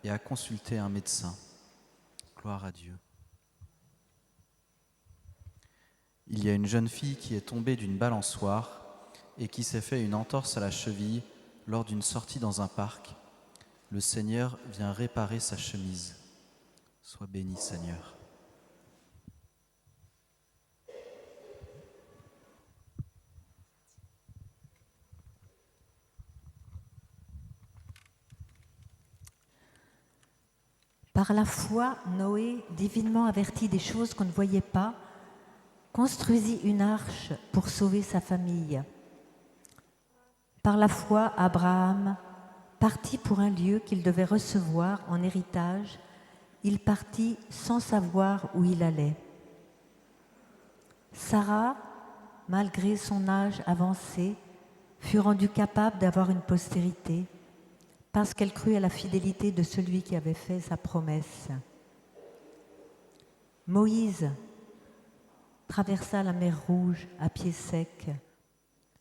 et à consulter un médecin. Gloire à Dieu. Il y a une jeune fille qui est tombée d'une balançoire et qui s'est fait une entorse à la cheville lors d'une sortie dans un parc. Le Seigneur vient réparer sa chemise. Sois béni, Seigneur. Par la foi, Noé, divinement averti des choses qu'on ne voyait pas, construisit une arche pour sauver sa famille. Par la foi, Abraham partit pour un lieu qu'il devait recevoir en héritage. Il partit sans savoir où il allait. Sarah, malgré son âge avancé, fut rendue capable d'avoir une postérité parce qu'elle crut à la fidélité de celui qui avait fait sa promesse. Moïse traversa la mer Rouge à pied sec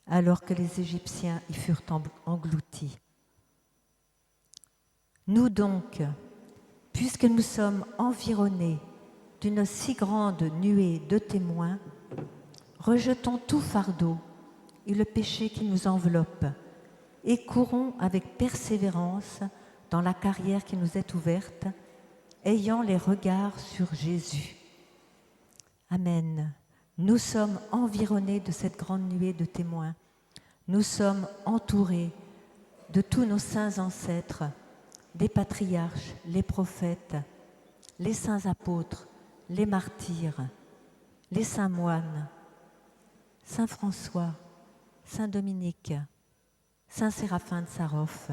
alors que les Égyptiens y furent engloutis. Nous donc, puisque nous sommes environnés d'une si grande nuée de témoins, rejetons tout fardeau et le péché qui nous enveloppe et courons avec persévérance dans la carrière qui nous est ouverte, ayant les regards sur Jésus. Amen. Nous sommes environnés de cette grande nuée de témoins. Nous sommes entourés de tous nos saints ancêtres, des patriarches, les prophètes, les saints apôtres, les martyrs, les saints moines, Saint François, Saint Dominique, Saint Séraphin de Sarov.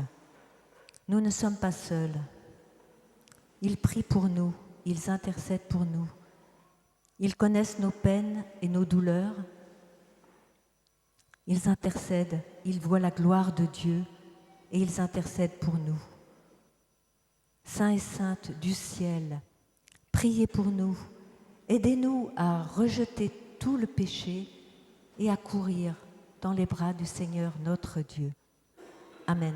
Nous ne sommes pas seuls. Ils prient pour nous, ils intercèdent pour nous. Ils connaissent nos peines et nos douleurs. Ils intercèdent, ils voient la gloire de Dieu et ils intercèdent pour nous. Saints et saintes du ciel, priez pour nous. Aidez-nous à rejeter tout le péché et à courir dans les bras du Seigneur notre Dieu. Amen.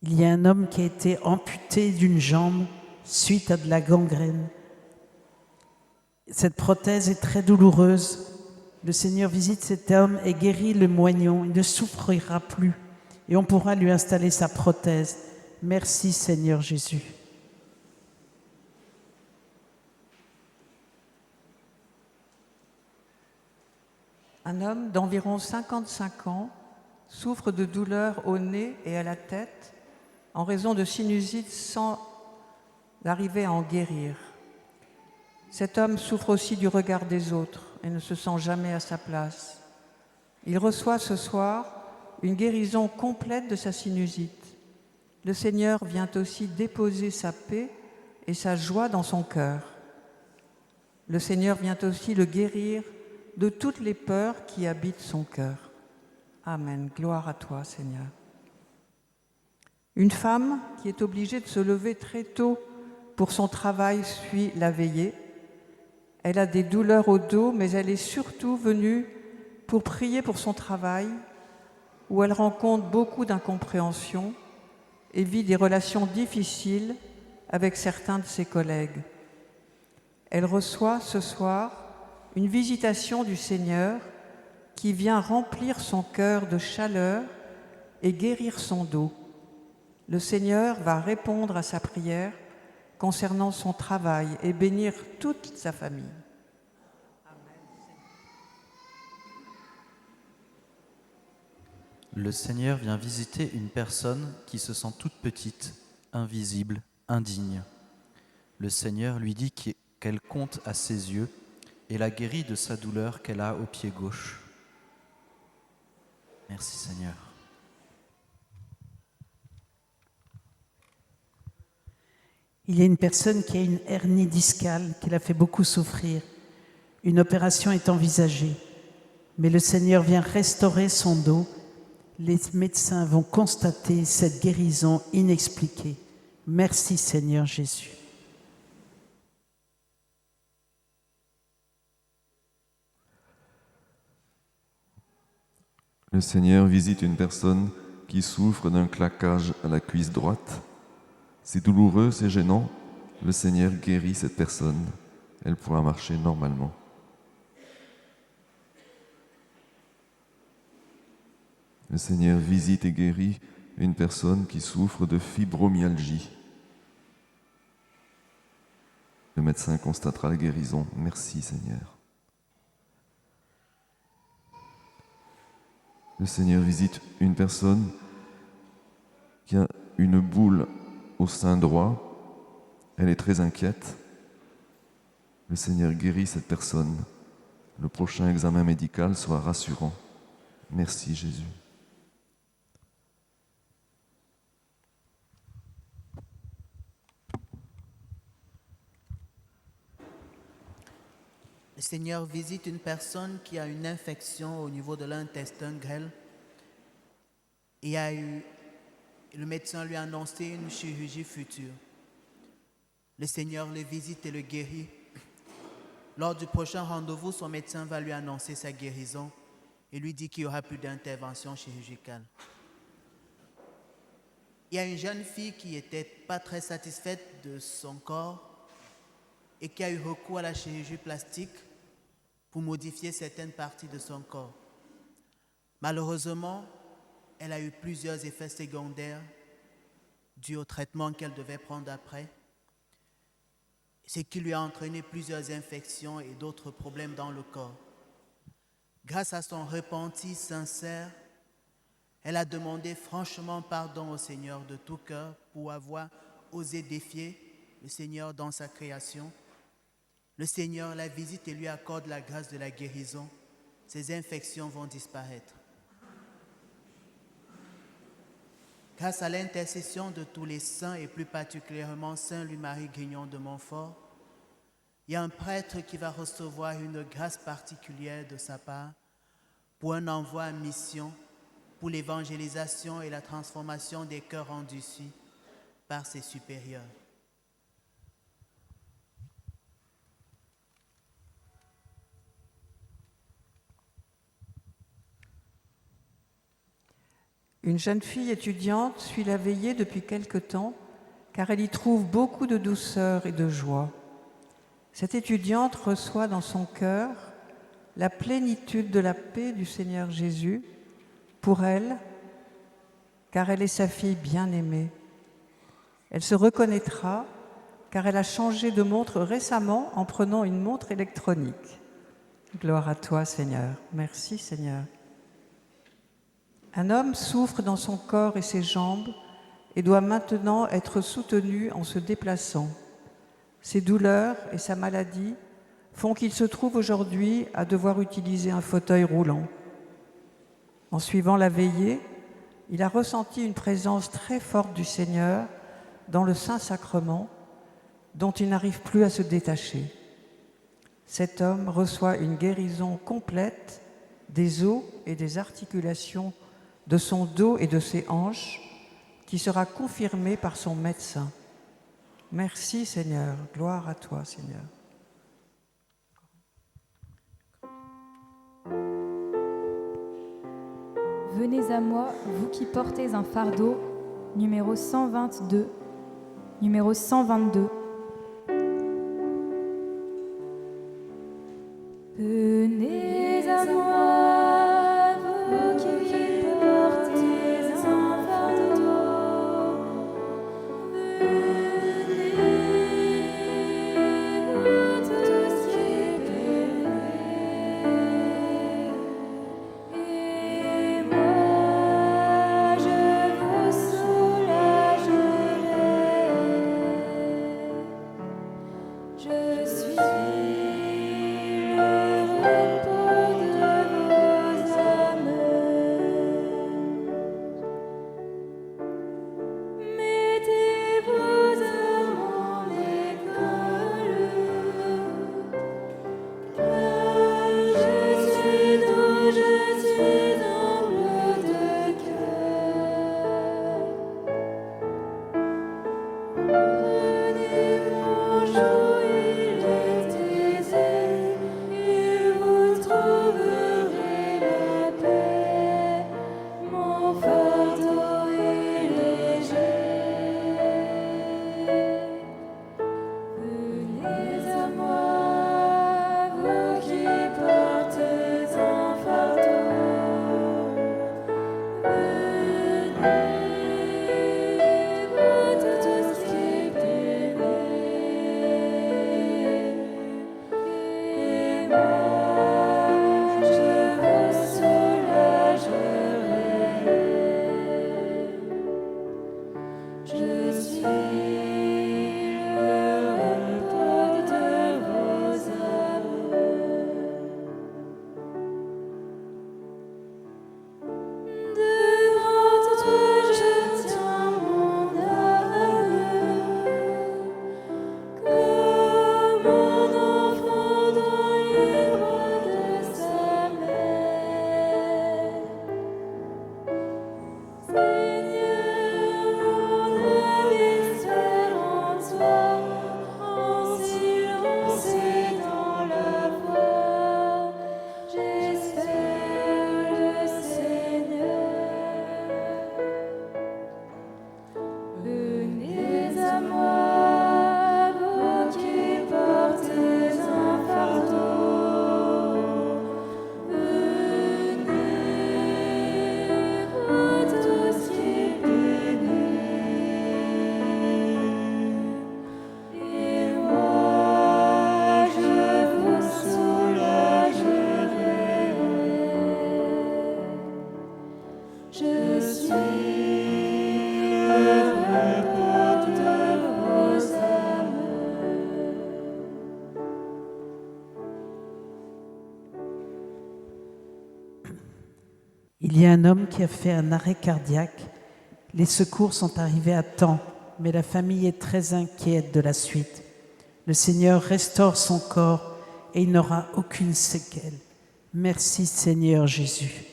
Il y a un homme qui a été amputé d'une jambe suite à de la gangrène. Cette prothèse est très douloureuse. Le Seigneur visite cet homme et guérit le moignon. Il ne souffrira plus et on pourra lui installer sa prothèse. Merci Seigneur Jésus. Un homme d'environ 55 ans souffre de douleurs au nez et à la tête en raison de sinusite sans arriver à en guérir. Cet homme souffre aussi du regard des autres et ne se sent jamais à sa place. Il reçoit ce soir une guérison complète de sa sinusite. Le Seigneur vient aussi déposer sa paix et sa joie dans son cœur. Le Seigneur vient aussi le guérir de toutes les peurs qui habitent son cœur. Amen. Gloire à toi, Seigneur. Une femme qui est obligée de se lever très tôt pour son travail suit la veillée. Elle a des douleurs au dos, mais elle est surtout venue pour prier pour son travail, où elle rencontre beaucoup d'incompréhension et vit des relations difficiles avec certains de ses collègues. Elle reçoit ce soir une visitation du Seigneur qui vient remplir son cœur de chaleur et guérir son dos. Le Seigneur va répondre à sa prière concernant son travail et bénir toute sa famille. Le Seigneur vient visiter une personne qui se sent toute petite, invisible, indigne. Le Seigneur lui dit qu'elle compte à ses yeux et la guérit de sa douleur qu'elle a au pied gauche. Merci Seigneur. Il y a une personne qui a une hernie discale qui l'a fait beaucoup souffrir. Une opération est envisagée, mais le Seigneur vient restaurer son dos. Les médecins vont constater cette guérison inexpliquée. Merci Seigneur Jésus. Le Seigneur visite une personne qui souffre d'un claquage à la cuisse droite. C'est douloureux, c'est gênant. Le Seigneur guérit cette personne. Elle pourra marcher normalement. Le Seigneur visite et guérit une personne qui souffre de fibromyalgie. Le médecin constatera la guérison. Merci Seigneur. Le Seigneur visite une personne qui a une boule au sein droit. Elle est très inquiète. Le Seigneur guérit cette personne. Le prochain examen médical soit rassurant. Merci Jésus. Le Seigneur visite une personne qui a une infection au niveau de l'intestin grêle. Le médecin lui a annoncé une chirurgie future. Le Seigneur le visite et le guérit. Lors du prochain rendez-vous, son médecin va lui annoncer sa guérison et lui dit qu'il n'y aura plus d'intervention chirurgicale. Il y a une jeune fille qui n'était pas très satisfaite de son corps et qui a eu recours à la chirurgie plastique pour modifier certaines parties de son corps. Malheureusement, elle a eu plusieurs effets secondaires dus au traitement qu'elle devait prendre après, ce qui lui a entraîné plusieurs infections et d'autres problèmes dans le corps. Grâce à son repenti sincère, elle a demandé franchement pardon au Seigneur de tout cœur pour avoir osé défier le Seigneur dans sa création. Le Seigneur la visite et lui accorde la grâce de la guérison. Ses infections vont disparaître. Grâce à l'intercession de tous les saints et plus particulièrement Saint Louis-Marie Grignon de Montfort, il y a un prêtre qui va recevoir une grâce particulière de sa part pour un envoi à mission pour l'évangélisation et la transformation des cœurs endurcis par ses supérieurs. Une jeune fille étudiante suit la veillée depuis quelque temps car elle y trouve beaucoup de douceur et de joie. Cette étudiante reçoit dans son cœur la plénitude de la paix du Seigneur Jésus pour elle, car elle est sa fille bien-aimée. Elle se reconnaîtra car elle a changé de montre récemment en prenant une montre électronique. Gloire à toi, Seigneur. Merci, Seigneur. Un homme souffre dans son corps et ses jambes et doit maintenant être soutenu en se déplaçant. Ses douleurs et sa maladie font qu'il se trouve aujourd'hui à devoir utiliser un fauteuil roulant. En suivant la veillée, il a ressenti une présence très forte du Seigneur dans le Saint-Sacrement dont il n'arrive plus à se détacher. Cet homme reçoit une guérison complète des os et des articulations de son dos et de ses hanches, qui sera confirmée par son médecin. Merci Seigneur, gloire à toi Seigneur. Venez à moi, vous qui portez un fardeau, numéro 122, numéro 122. Venez à moi, vous qui portez un fardeau. Venez, vous tous qui peinez. Et moi, je vous soulagerai. Je suis prenez mon joug, il est Il y a un homme qui a fait un arrêt cardiaque. Les secours sont arrivés à temps, mais la famille est très inquiète de la suite. Le Seigneur restaure son corps et il n'aura aucune séquelle. Merci Seigneur Jésus.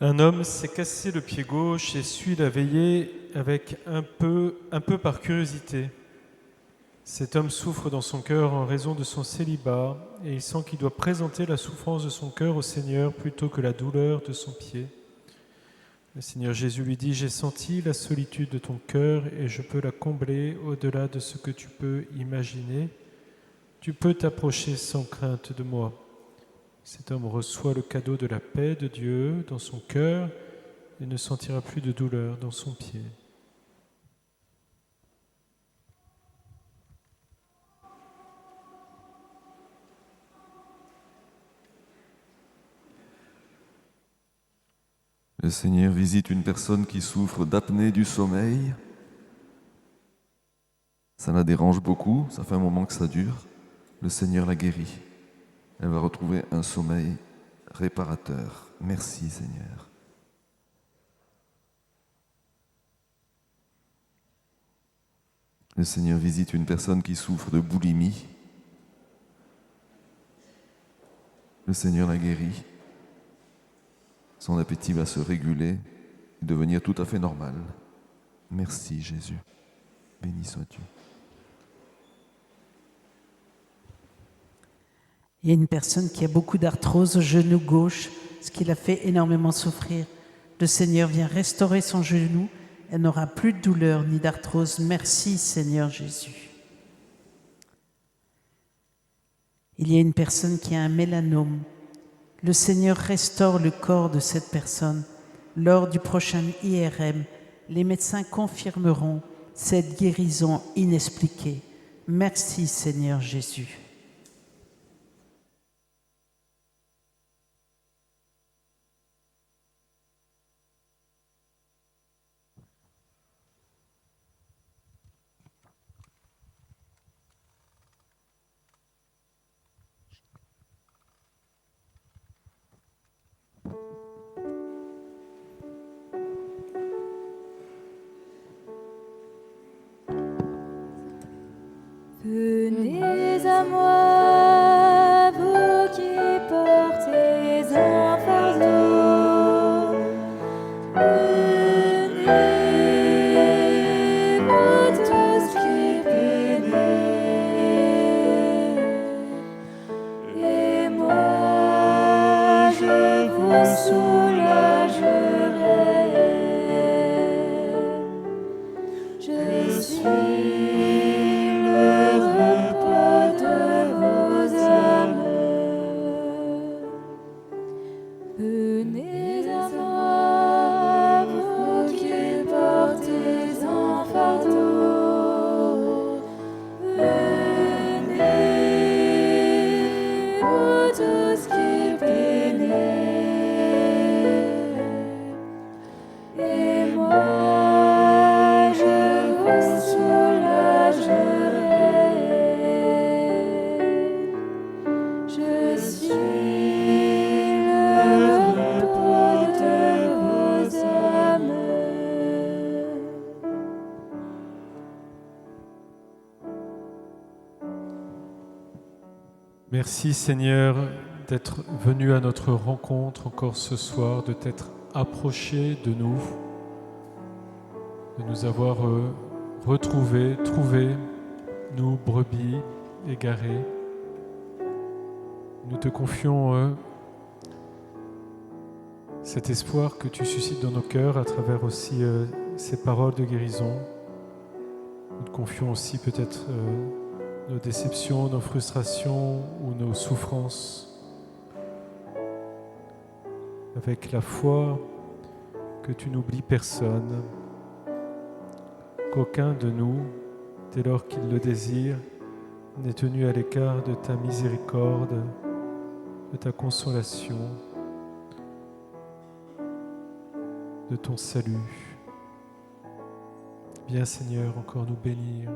Un homme s'est cassé le pied gauche et suit la veillée avec un peu par curiosité. Cet homme souffre dans son cœur en raison de son célibat et il sent qu'il doit présenter la souffrance de son cœur au Seigneur plutôt que la douleur de son pied. Le Seigneur Jésus lui dit « J'ai senti la solitude de ton cœur et je peux la combler au-delà de ce que tu peux imaginer. Tu peux t'approcher sans crainte de moi. » Cet homme reçoit le cadeau de la paix de Dieu dans son cœur et ne sentira plus de douleur dans son pied. Le Seigneur visite une personne qui souffre d'apnée du sommeil. Ça la dérange beaucoup, ça fait un moment que ça dure. Le Seigneur la guérit. Elle va retrouver un sommeil réparateur. Merci Seigneur. Le Seigneur visite une personne qui souffre de boulimie. Le Seigneur la guérit. Son appétit va se réguler et devenir tout à fait normal. Merci Jésus. Béni sois-tu. Il y a une personne qui a beaucoup d'arthrose au genou gauche, ce qui l'a fait énormément souffrir. Le Seigneur vient restaurer son genou. Elle n'aura plus de douleur ni d'arthrose. Merci Seigneur Jésus. Il y a une personne qui a un mélanome. Le Seigneur restaure le corps de cette personne. Lors du prochain IRM, les médecins confirmeront cette guérison inexpliquée. Merci Seigneur Jésus. Venez à moi, vous qui portez un fardeau. Venez, vous tous qui peinez. Et moi, je vous soulagerai. Je suis Merci Seigneur d'être venu à notre rencontre encore ce soir, de t'être approché de nous, de nous avoir retrouvés, trouvés, nous brebis égarées. Nous te confions cet espoir que tu suscites dans nos cœurs à travers aussi ces paroles de guérison. Nous te confions aussi peut-être nos déceptions, nos frustrations ou nos souffrances, avec la foi que tu n'oublies personne, qu'aucun de nous, dès lors qu'il le désire, n'est tenu à l'écart de ta miséricorde, de ta consolation, de ton salut. Viens Seigneur encore nous bénir.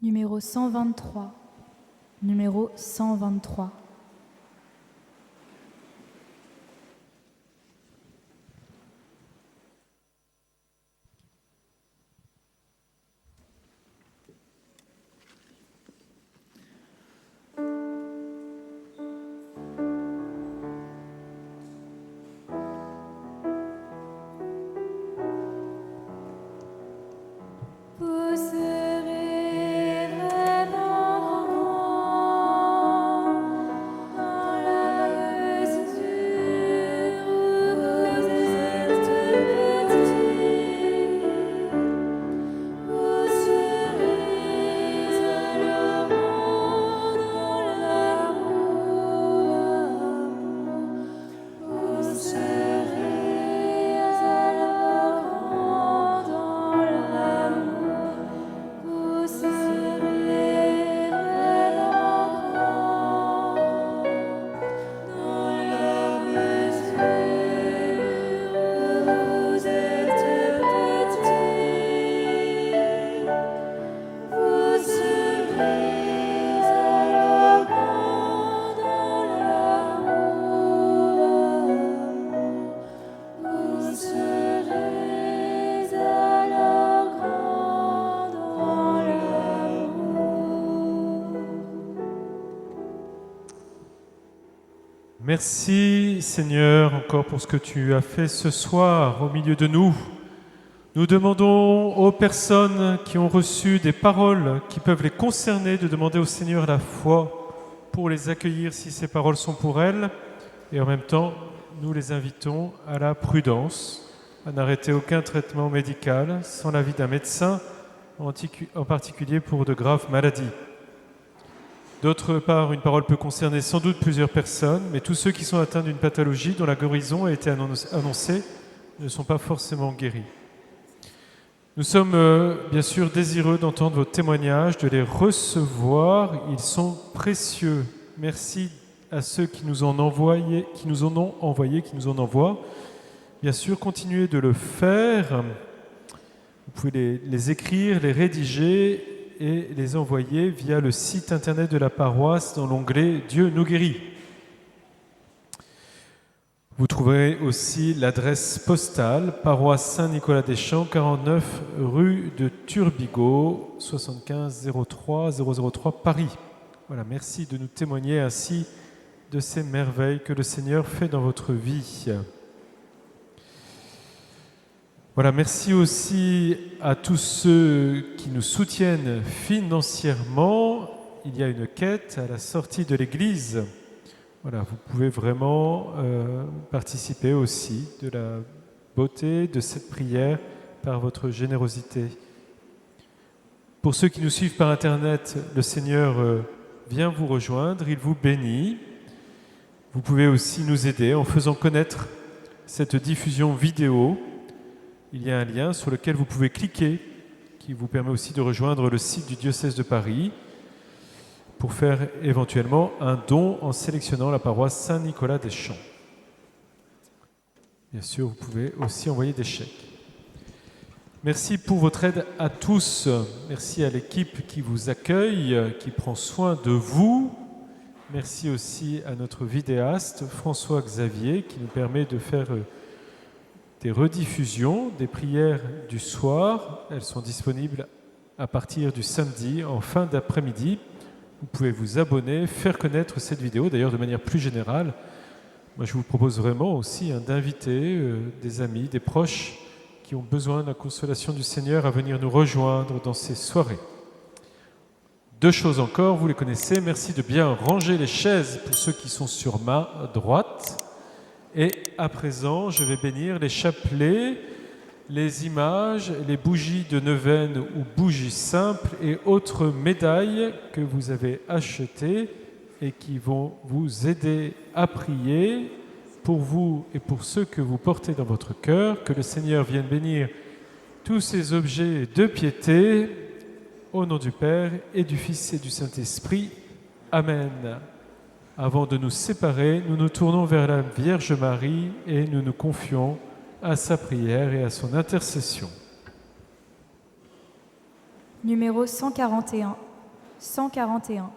Numéro 123. Numéro 123. Vous serez vraiment dans la mesure où vous êtes petit. Vous serez alors dans l'amour. Vous serez alors dans l'amour. Vous serez alors dans la mesure où vous êtes petit. Vous serez alors dans l'amour. Vous serez alors dans l'amour. Merci Seigneur encore pour ce que tu as fait ce soir au milieu de nous. Nous demandons aux personnes qui ont reçu des paroles qui peuvent les concerner de demander au Seigneur la foi pour les accueillir si ces paroles sont pour elles. Et en même temps, nous les invitons à la prudence, à n'arrêter aucun traitement médical sans l'avis d'un médecin, en particulier pour de graves maladies. D'autre part, une parole peut concerner sans doute plusieurs personnes, mais tous ceux qui sont atteints d'une pathologie dont la guérison a été annoncée ne sont pas forcément guéris. Nous sommes bien sûr désireux d'entendre vos témoignages, de les recevoir. Ils sont précieux. Merci à ceux qui nous en envoient. Bien sûr, continuez de le faire. Vous pouvez les écrire, les rédiger et les envoyer via le site internet de la paroisse dans l'onglet « Dieu nous guérit ». Vous trouverez aussi l'adresse postale, paroisse Saint-Nicolas-des-Champs, 49 rue de Turbigo, 75 03 003 Paris. Voilà, merci de nous témoigner ainsi de ces merveilles que le Seigneur fait dans votre vie. Voilà, merci aussi à tous ceux qui nous soutiennent financièrement. Il y a une quête à la sortie de l'église. Voilà, vous pouvez vraiment participer aussi de la beauté de cette prière par votre générosité. Pour ceux qui nous suivent par Internet, le Seigneur vient vous rejoindre, il vous bénit. Vous pouvez aussi nous aider en faisant connaître cette diffusion vidéo. Il y a un lien sur lequel vous pouvez cliquer qui vous permet aussi de rejoindre le site du diocèse de Paris pour faire éventuellement un don en sélectionnant la paroisse Saint-Nicolas-des-Champs. Bien sûr, vous pouvez aussi envoyer des chèques. Merci pour votre aide à tous. Merci à l'équipe qui vous accueille, qui prend soin de vous. Merci aussi à notre vidéaste François Xavier qui nous permet de faire des rediffusions des prières du soir. Elles sont disponibles à partir du samedi en fin d'après-midi. Vous pouvez vous abonner, faire connaître cette vidéo, d'ailleurs de manière plus générale. Moi, je vous propose vraiment aussi d'inviter des amis, des proches qui ont besoin de la consolation du Seigneur à venir nous rejoindre dans ces soirées. Deux choses encore, vous les connaissez. Merci de bien ranger les chaises pour ceux qui sont sur ma droite. Et à présent, je vais bénir les chapelets, les images, les bougies de neuvaine ou bougies simples et autres médailles que vous avez achetées et qui vont vous aider à prier pour vous et pour ceux que vous portez dans votre cœur. Que le Seigneur vienne bénir tous ces objets de piété au nom du Père et du Fils et du Saint-Esprit. Amen. Avant de nous séparer, nous nous tournons vers la Vierge Marie et nous nous confions à sa prière et à son intercession. Numéro 141. 141.